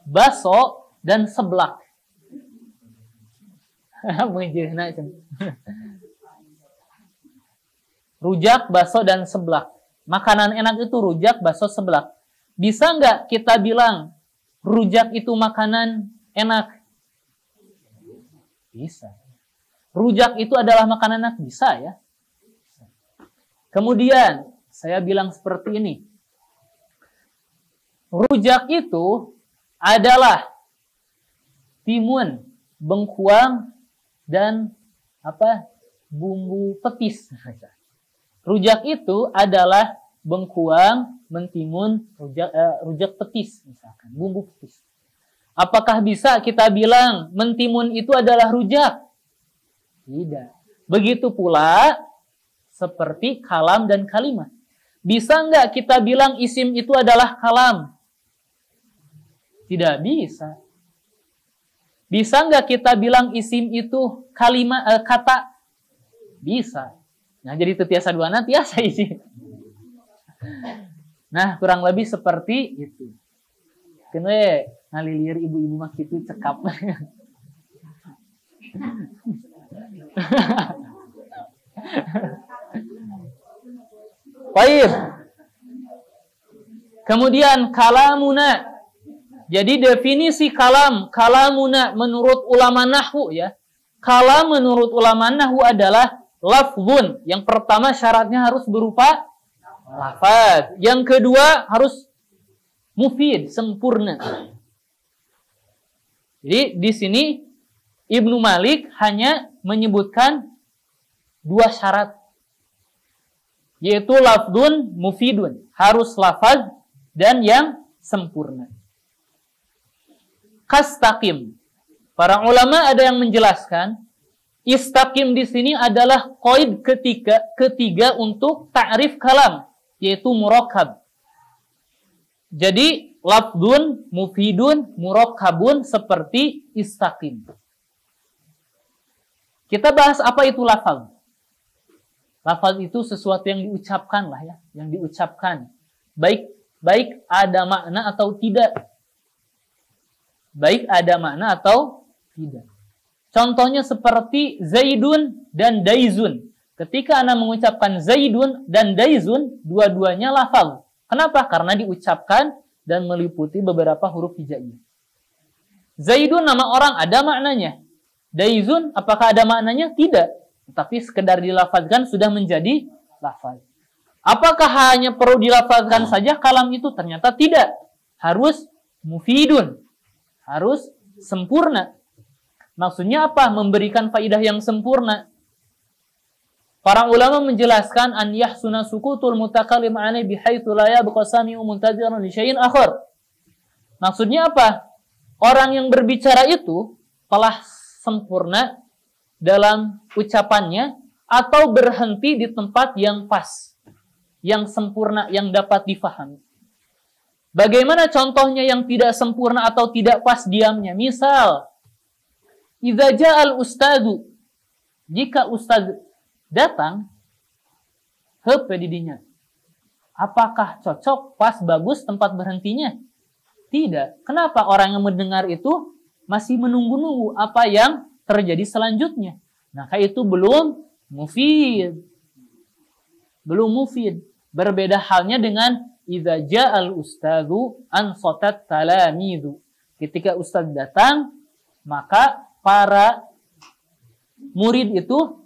baso, dan seblak. Rujak, baso, dan seblak. Makanan enak itu rujak, baso, seblak. Bisa nggak kita bilang rujak itu makanan enak? Bisa. Rujak itu adalah makanan enak? Bisa ya. Kemudian saya bilang seperti ini. Rujak itu adalah timun, bengkuang, dan bumbu petis. Rujak itu adalah bengkuang, mentimun, rujak petis misalkan, bumbu petis. Apakah bisa kita bilang mentimun itu adalah rujak? Tidak. Begitu pula seperti kalam dan kalimah. Bisa nggak kita bilang isim itu adalah kalam? Tidak bisa. Bisa nggak kita bilang isim itu kalimah kata? Bisa. Nah, jadi tetiasa duana tiasa isi. Nah, kurang lebih seperti itu. Kenapa ngalilir ibu-ibu mah gitu cekap. Baik. Kemudian kalamuna Jadi definisi kalamuna menurut ulama nahwu ya. Kalam menurut ulama nahwu adalah lafzun. Yang pertama syaratnya harus berupa lafaz. Yang kedua harus mufid, sempurna. Jadi di sini Ibnu Malik hanya menyebutkan dua syarat, yaitu lafzun mufidun, harus lafaz dan yang sempurna. Kastaqim. Para ulama ada yang menjelaskan istaqim di sini adalah qaid ketiga untuk ta'rif kalam, yaitu murakkab. Jadi lafzun, mufidun, murakkabun seperti istaqim. Kita bahas apa itu lafaz. Lafaz itu sesuatu yang diucapkan lah ya, yang diucapkan. Baik ada makna atau tidak. Baik ada makna atau tidak. Contohnya seperti Zaidun dan Daizun. Ketika Anda mengucapkan Zaidun dan Daizun, dua-duanya lafaz. Kenapa? Karena diucapkan dan meliputi beberapa huruf hijaiyah. Zaidun nama orang, ada maknanya. Daizun, apakah ada maknanya? Tidak. Tapi sekedar dilafazkan sudah menjadi lafaz. Apakah hanya perlu dilafazkan saja kalam itu? Ternyata tidak. Harus mufidun. Harus sempurna. Maksudnya apa? Memberikan faidah yang sempurna. Para ulama menjelaskan an yahsuna sukutul mutakallim alaihi bihaitsu la yabqa sami'u muntaziran li syai'in akhar. Maksudnya apa? Orang yang berbicara itu telah sempurna dalam ucapannya atau berhenti di tempat yang pas, yang sempurna, yang dapat difahami. Bagaimana contohnya yang tidak sempurna atau tidak pas diamnya? Misal, idza ja'al ustadu, jika ustaz datang, heup didinya. Apakah cocok, pas, bagus tempat berhentinya? Tidak. Kenapa? Orang yang mendengar itu masih menunggu-nunggu apa yang terjadi selanjutnya. Maka itu belum mufid. Belum mufid. Berbeda halnya dengan idza ja'al ustadu ansatat talamidu. Ketika ustaz datang, maka para murid itu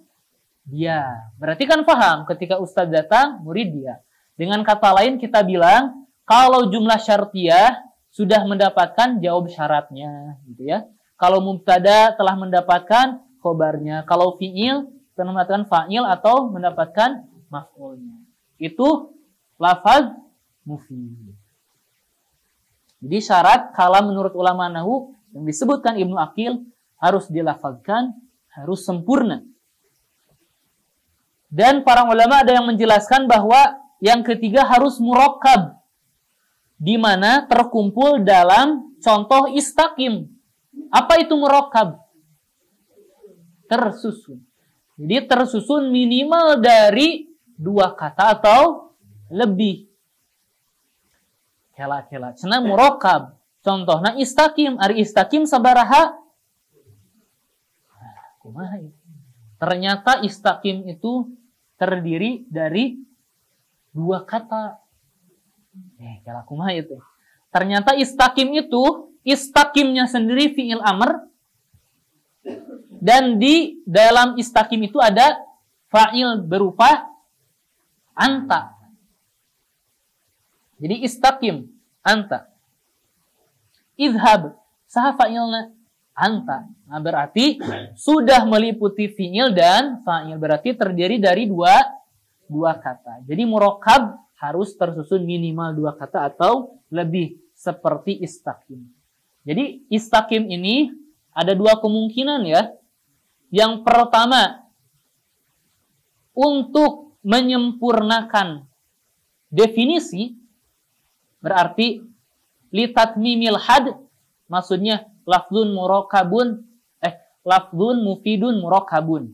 dia. Berarti kan paham, ketika ustaz datang, murid dia. Dengan kata lain kita bilang, kalau jumlah syartiyah sudah mendapatkan jawab syaratnya, gitu ya. Kalau mubtada telah mendapatkan khobarnya, kalau fi'il telah mendapatkan fa'il atau mendapatkan maf'ulnya. Itu lafaz mufid. Jadi syarat kalam menurut ulama nahwu yang disebutkan Ibnu Aqil harus dilafazkan, harus sempurna. Dan para ulama ada yang menjelaskan bahwa yang ketiga harus murakkab, di mana terkumpul dalam contoh istaqim. Apa itu murakkab? Tersusun. Jadi tersusun minimal dari dua kata atau lebih. Kela-kela. Cenah murakkab. Contohnya istaqim. Ari istaqim sabaraha? Kumaha itu? Ternyata istaqim itu terdiri dari dua kata. Kela kumaha itu? Ternyata istaqim itu, istaqimnya sendiri fi'il amr. Dan di dalam istaqim itu ada fa'il berupa anta. Jadi istaqim, anta. Idhab, saha fa'ilna? Anta. Nah, berarti sudah meliputi fi'il dan fa'il. Berarti terdiri dari dua kata. Jadi murakkab harus tersusun minimal dua kata atau lebih, seperti istaqim. Jadi istaqim ini ada dua kemungkinan ya. Yang pertama, untuk menyempurnakan definisi, berarti litatmimil had, maksudnya lafzun murakkabun, lafzun mufidun murakkabun.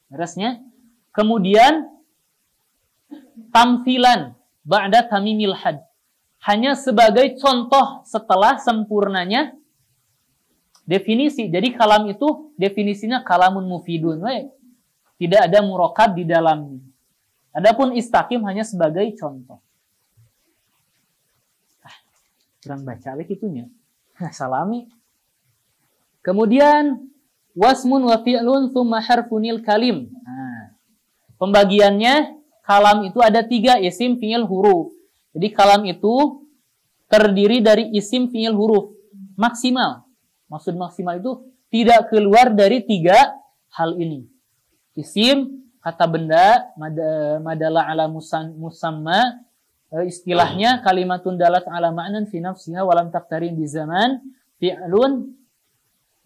Beresnya. Kemudian tamthilan ba'da tamimil had, hanya sebagai contoh setelah sempurnanya definisi. Jadi kalam itu definisinya kalamun mufidun. Tidak ada murakkab di dalamnya. Adapun istaqim hanya sebagai contoh. Kurang baca lagi itunya. Salami. Kemudian wasmun wa fi'lun tsumma harfunil kalim. Nah, pembagiannya kalam itu ada 3, isim, fi'il, huruf. Jadi kalam itu terdiri dari isim, fi'il, huruf. Maksimal. Maksud maksimal itu tidak keluar dari 3 hal ini. Isim, kata benda, madala ala musamma, istilahnya kalimatun dalat ala ma'nan fi nafsiha walam taqtarin di zaman. Fi'lun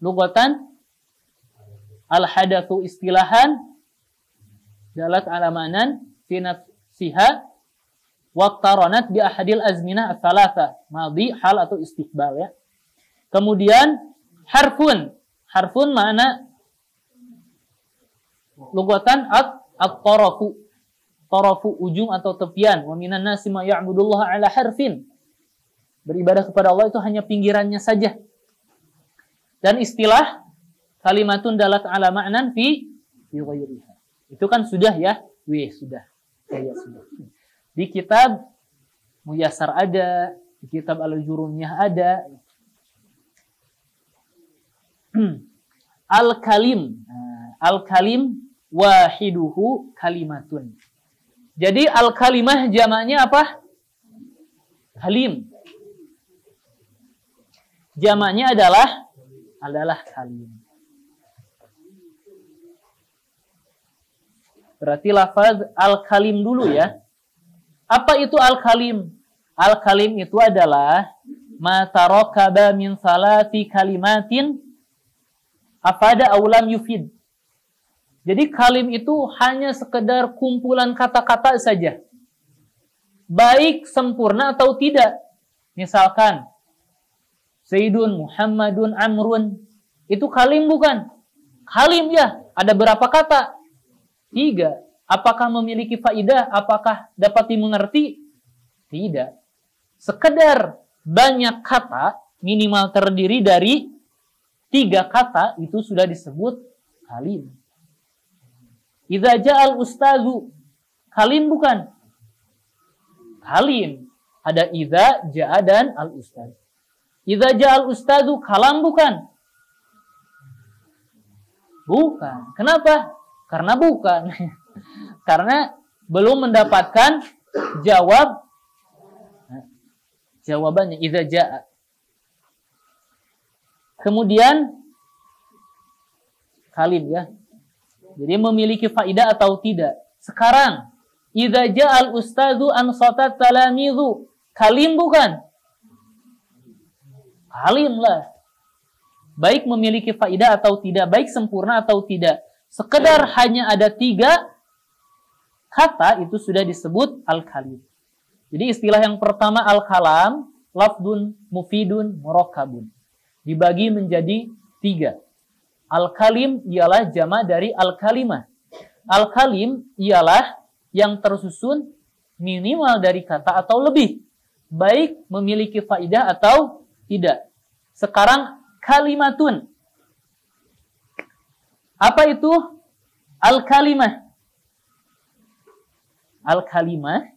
lugatan, al-hadatsu istilahan, dalat ala ma'nan fi nafsiha waqtaranat bi ahadil azminah ats-tsalatsa, madhi, hal atau istiqbal ya. Kemudian harfun. Harfun makna lugatan at-tarafu. Tarafu, ujung atau tepian. Wa minan nasi ma ya'budullaha ala harfin. Beribadah kepada Allah itu hanya pinggirannya saja. Dan istilah kalimatun dalat ala ma'nan fi ghairiha. Itu kan sudah ya? Sudah. Ya, sudah. Di kitab Muyassar ada, di kitab Al-Jurumiyah ada. Al-kalim. Al-kalim wahiduhu kalimatun. Jadi al-kalimah jamaknya apa? Kalim. Jamaknya adalah kalim. Berarti lafaz al-kalim dulu ya. Apa itu al-kalim? Al-kalim itu adalah ma tarakaba min salati kalimatin afada aw lam yufid. Jadi kalim itu hanya sekedar kumpulan kata-kata saja. Baik sempurna atau tidak. Misalkan Sayyidun, Muhammadun, Amrun. Itu kalim bukan? Kalim ya. Ada berapa kata? 3. Apakah memiliki faidah? Apakah dapat dimengerti? Tidak. Sekedar banyak kata, minimal terdiri dari 3 kata, itu sudah disebut kalim. Idza ja'al ustazu. Kalim bukan? Kalim. Ada idza, ja'a, dan al-ustaz. Idza ja'al ustazu, kalam bukan? Bukan. Kenapa? Karena bukan. Karena belum mendapatkan jawabannya. Idza ja'a. Kemudian kalim ya. Jadi memiliki faidah atau tidak. Sekarang, idza ja'al ustadzu ansatat talamizu. Kalim bukan? Kalim lah. Baik memiliki faidah atau tidak, baik sempurna atau tidak. Sekedar hanya ada 3 kata, itu sudah disebut al-kalim. Jadi istilah yang pertama al-kalam, lafdun, mufidun, murakkabun. Dibagi menjadi 3. Al-kalim ialah jamak dari al-kalimah. Al-kalim ialah yang tersusun minimal dari kata atau lebih. Baik memiliki faidah atau tidak. Sekarang kalimatun. Apa itu al-kalimah? Al-kalimah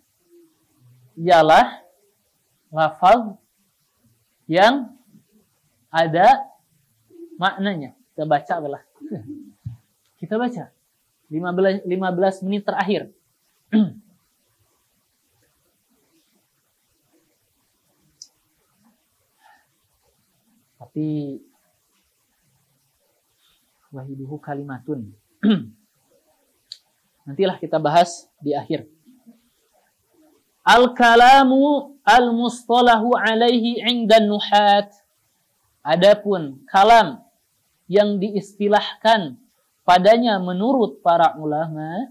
ialah lafaz yang ada maknanya. Kita baca adalah. Kita baca. 15 menit terakhir. Tapi wahiduhu kalimatun. Nantilah kita bahas di akhir. Al-kalamu al-mustalahu alaihi 'indan nuhat. Adapun kalam yang diistilahkan padanya menurut para ulama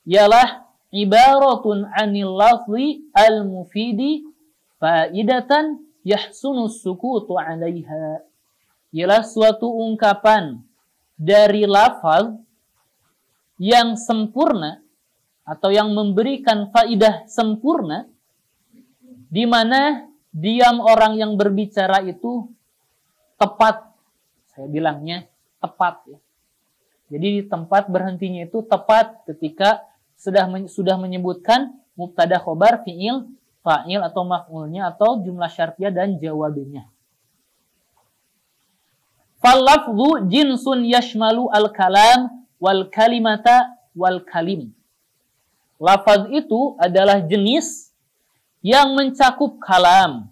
ialah ibaratun 'anil lafzi al-mufidi faidatan yahsunu sukutu 'alaiha. Ialah suatu ungkapan dari lafaz yang sempurna atau yang memberikan faidah sempurna, di mana diam orang yang berbicara itu tepat. Saya bilangnya tepat ya. Jadi tempat berhentinya itu tepat ketika sudah menyebutkan mubtada khobar, fi'il, fa'il atau maf'ulnya atau jumlah syartiyah dan jawabnya. Fal-lafzu jinsun yashmalu al-kalam wal kalimata wal kalim. Lafaz itu adalah jenis yang mencakup kalam,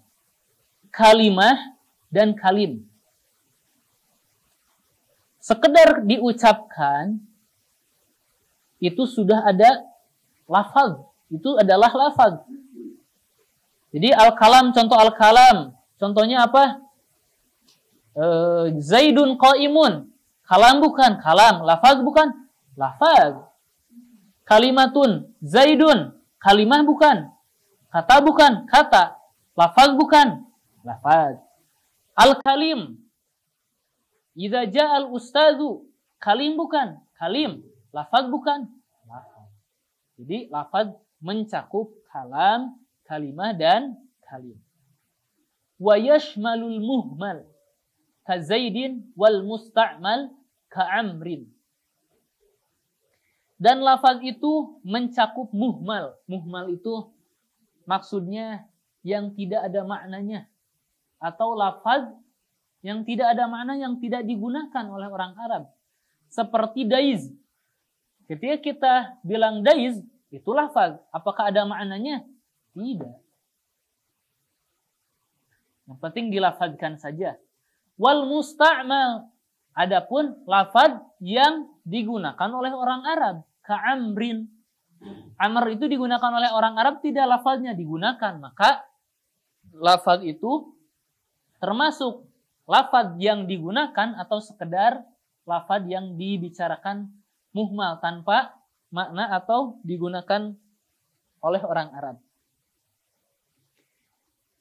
kalimah, dan kalim. Sekedar diucapkan, itu sudah ada lafaz. Itu adalah lafaz. Jadi al-kalam, contoh al-kalam. Contohnya apa? Zaidun qaimun. Kalam bukan? Kalam. Lafaz bukan? Lafaz. Kalimatun. Zaidun. Kalimah bukan? Kata bukan? Kata. Lafaz bukan? Lafaz. Al-kalim. Idza ja'al ustadzu. Kalim bukan? Kalim. Lafaz bukan? Lafaz. Jadi lafaz mencakup kalam, kalimah, dan kalim. Wa yashmalul muhmal ka Zaidin wal musta'mal ka Amrin. Dan lafaz itu mencakup muhmal. Muhmal itu maksudnya yang tidak ada maknanya. Atau lafaz yang tidak ada makna, yang tidak digunakan oleh orang Arab. Seperti daiz. Ketika kita bilang daiz, itu lafaz. Apakah ada maknanya? Tidak. Yang penting dilafazkan saja. Wal musta'mal. Adapun lafaz yang digunakan oleh orang Arab. Ka'amrin. Amr itu digunakan oleh orang Arab, tidak lafaznya digunakan. Maka lafaz itu termasuk lafaz yang digunakan atau sekedar lafaz yang dibicarakan muhmal tanpa makna atau digunakan oleh orang Arab.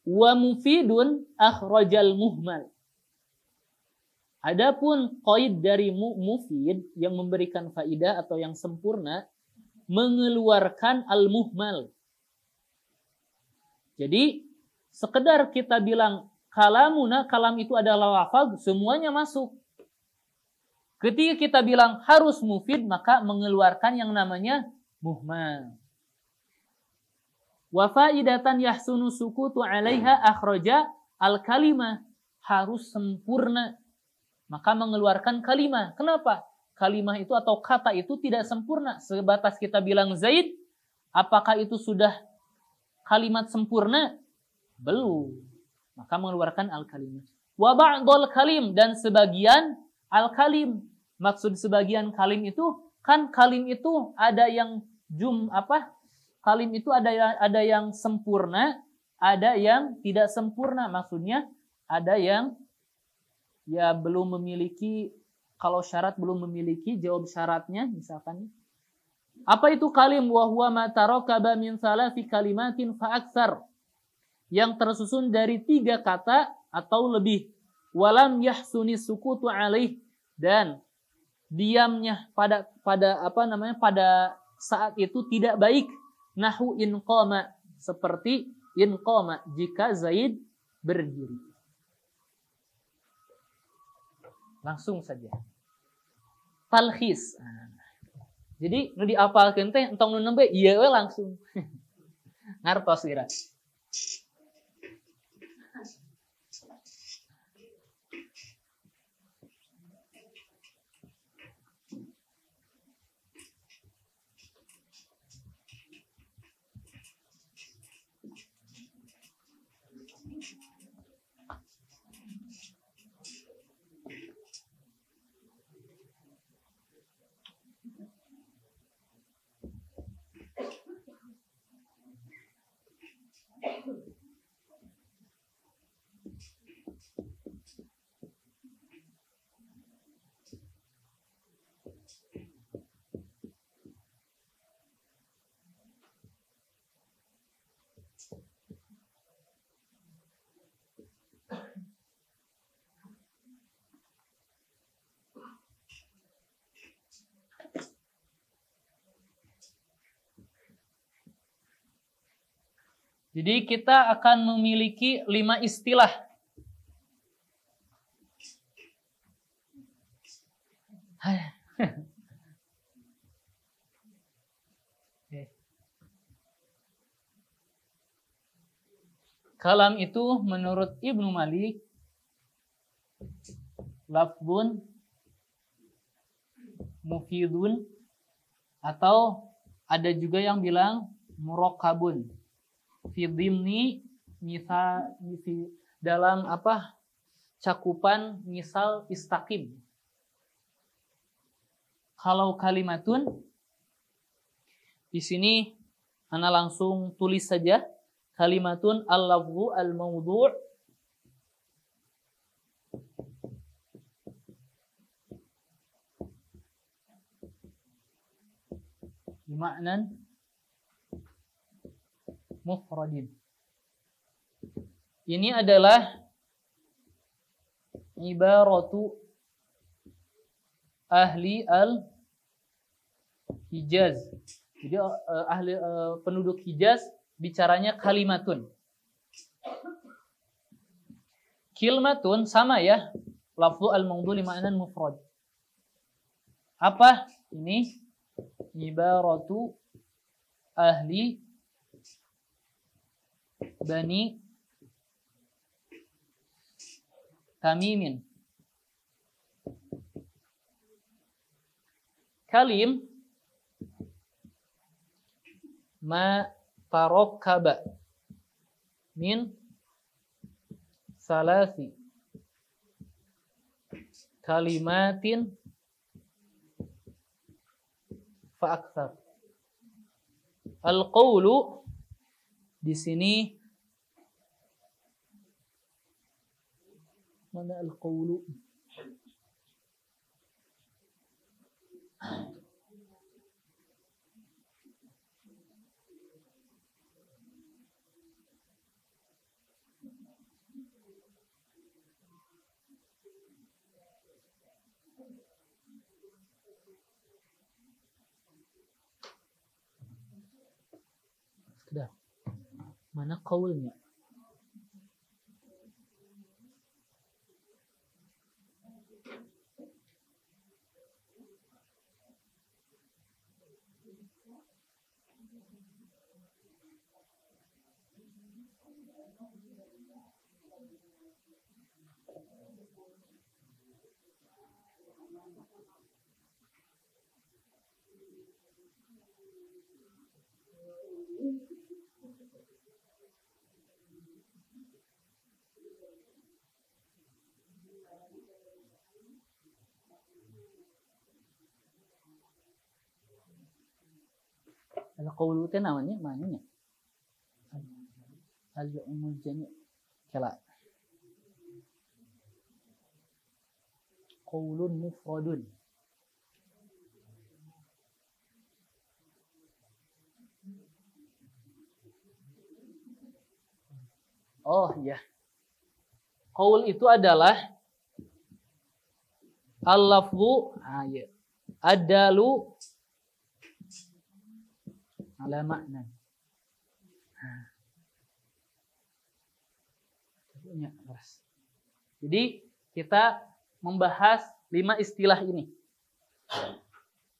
Wa mufidun akhrajal muhmal. Adapun qaid dari mufid yang memberikan faidah atau yang sempurna, mengeluarkan al-muhmal. Jadi sekedar kita bilang kalamuna, kalam itu adalah lafaz, semuanya masuk. Ketika kita bilang harus mufid, maka mengeluarkan yang namanya muhmal. Wa faidatan yahsunu sukutu 'alaiha akhraja al-kalimah. Harus sempurna, maka mengeluarkan kalimah. Kenapa? Kalimah itu atau kata itu tidak sempurna. Sebatas kita bilang Zaid, apakah itu sudah kalimat sempurna? Belum. Maka mengeluarkan al-kalimah. Wa ba'dul kalim, dan sebagian al-kalim. Maksud sebagian kalim itu, kan kalim itu ada yang kalim itu ada yang sempurna, ada yang tidak sempurna. Maksudnya ada yang ya belum memiliki, kalau syarat belum memiliki, jawab syaratnya misalkan. Apa itu kalim? Wa huwa ma tarakaba min salasi kalimatin fa aktsar. Yang tersusun dari 3 kata atau lebih. Walam yahsuni sukutu alaih, dan diamnya pada saat itu tidak baik. Nahu inqama, seperti inqama, jika Zaid berdiri. Langsung saja. Talkhis. Jadi nu diapalkeun teh entong nu nembe ieu we langsung. Ngartos kira. Jadi kita akan memiliki 5 istilah. Kalam itu menurut Ibnu Malik lafzun mufidun, atau ada juga yang bilang murakkabun fi dhimni misal dalam apa cakupan misal istaqim. Kalau kalimatun di sini ana langsung tulis saja kalimatun al-lafzu al-mawdu' bima'nan mufradin. Ini adalah ibaratu ahli al-Hijaz. Jadi penduduk Hijaz bicaranya kalimatun. Kilmatun sama ya, lafzu al-mawdu' li ma'nan mufrad. Apa ini? Ibaratu ahli Bani Tamimin. Kalim ma tarakkaba min salasi kalimatin fa'aktsar. Al-qawlu di sini mana al-qawlu? Sekedar. Mana qaulnya? Al-qawlu itu namanya mananya? Al-umul jami' kala. Qawlun mufradun. Oh ya. Qaul itu adalah al-lafzu adalu ala makna. Jadi kita membahas 5 istilah ini.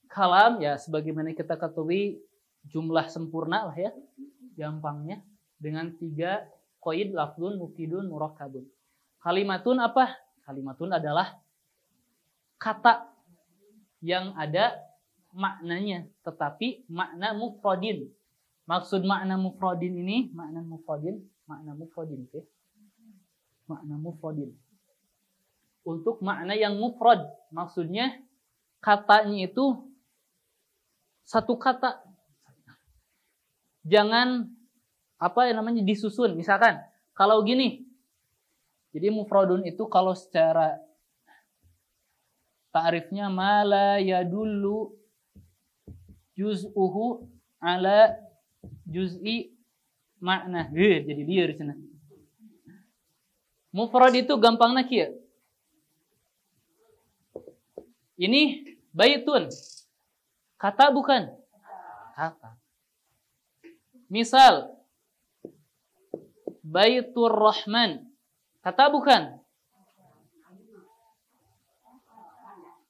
Kalam ya sebagaimana kita ketahui jumlah sempurna lah ya, gampangnya dengan 3 qaid lafzun mufidun murakkabun. Kalimatun apa? Kalimatun adalah kata yang ada maknanya, tetapi makna mufradin. Maksud makna mufradin ini, makna mufradin, okay? Makna mufradin. Untuk makna yang mufrad, maksudnya katanya itu satu kata. Jangan disusun. Misalkan kalau gini. Jadi mufradun itu kalau secara ta'rifnya ma la yadullu juz'uhu ala juz'i makna. Jadi dia di sana. Mufrad itu gampang kieu. Ini baitun. Kata bukan? Kata. Misal Baitur Rahman. Kata bukan?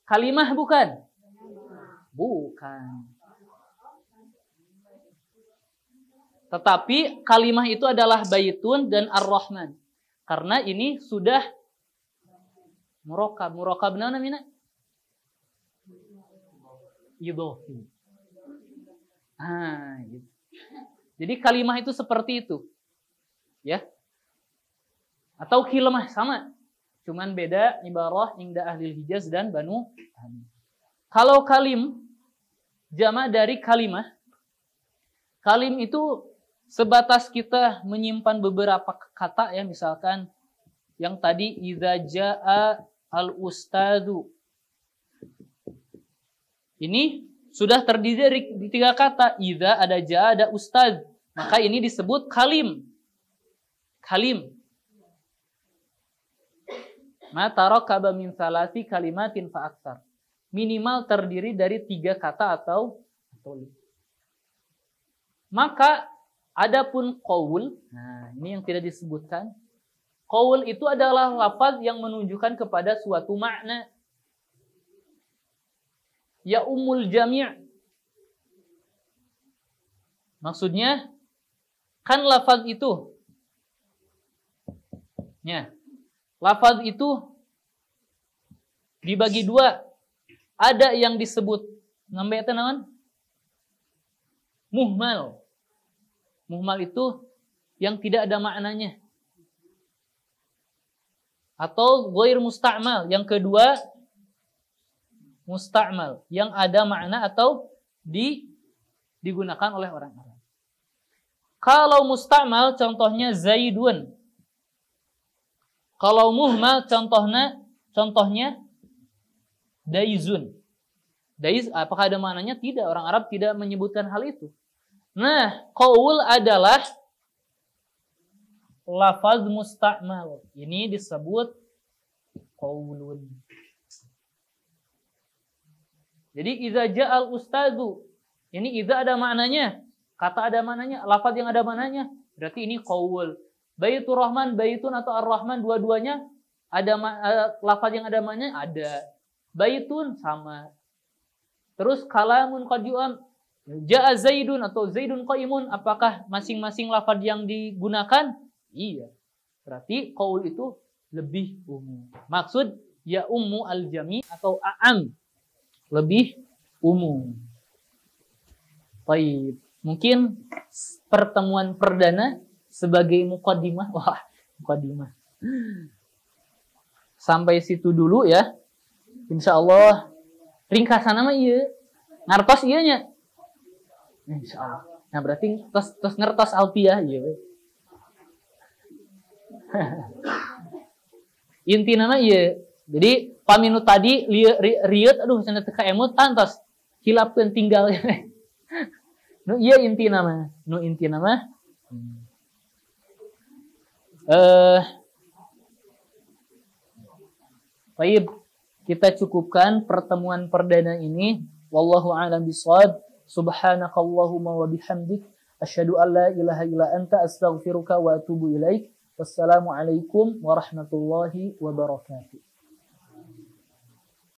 Kalimah bukan? Bukan. Tetapi kalimah itu adalah baitun dan ar-Rahman. Karena ini sudah Murokab naon namina? Idhofi. Gitu. Jadi kalimah itu seperti itu. Ya. Atau kilemah sama. Cuman beda ibarah inda ahli Hijaz dan Banu Tamim. Kalau kalim jama dari kalimah. Kalim itu sebatas kita menyimpan beberapa kata ya, misalkan yang tadi idza jaa al-ustadu. Ini sudah terdiri dari 3 kata. Idza ada jaa ada ustad. Maka ini disebut kalim. Kalim. Ma tarakaba min salasi kalimatin fa aktsar. Minimal terdiri dari 3 kata atau maka adapun qaul, nah ini yang tidak disebutkan. Qaul itu adalah lafaz yang menunjukkan kepada suatu makna. Ya umul jami'. Maksudnya kan lafaz itu. Ya. Lafaz itu dibagi 2. Ada yang disebut ngambe eta naon? Muhmal. Muhmal itu yang tidak ada maknanya. Atau ghair musta'mal. Yang kedua, musta'mal. Yang ada makna atau digunakan oleh orang Arab. Kalau musta'mal contohnya Zaidun. Kalau muhmal contohnya Daizun. Daiz apakah ada maknanya? Tidak. Orang Arab tidak menyebutkan hal itu. Nah, qaul adalah lafaz musta'mal. Ini disebut qaulun. Jadi idza ja'al ustadu. Ini idza ada maknanya. Kata ada maknanya, lafaz yang ada maknanya. Berarti ini qaul. Baitur Rahman, baitun atau Ar-Rahman dua-duanya ada lafaz yang ada maknanya? Ada. Baitun sama. Terus kalamun qad yu'am ja'a Zaidun atau Zaidun qaimun, apakah masing-masing lafaz yang digunakan? Iya. Berarti qaul itu lebih umum. Maksud ya ummu al-jami atau a'am. Lebih umum. Baik. Mungkin pertemuan perdana sebagai muqaddimah. Wah, muqaddimah. Sampai situ dulu ya. Insyaallah ringkasan nama iya. Ngartos iya nya. Insyaallah. Nah berarti terus ngertos alfiah iya. Inti nama iya. Jadi paminut tadi riut aduh cenah teu kaemut antos hilapkeun tinggal. Nu iya inti nama. Nu inti nama. Baik, kita cukupkan pertemuan perdana ini. Wallahu a'lam bishawab. Subhanakallahumma wa bihamdik asyhadu an la ilaha illa anta astaghfiruka wa atubu ilaik. Wassalamualaikum warahmatullahi wabarakatuh.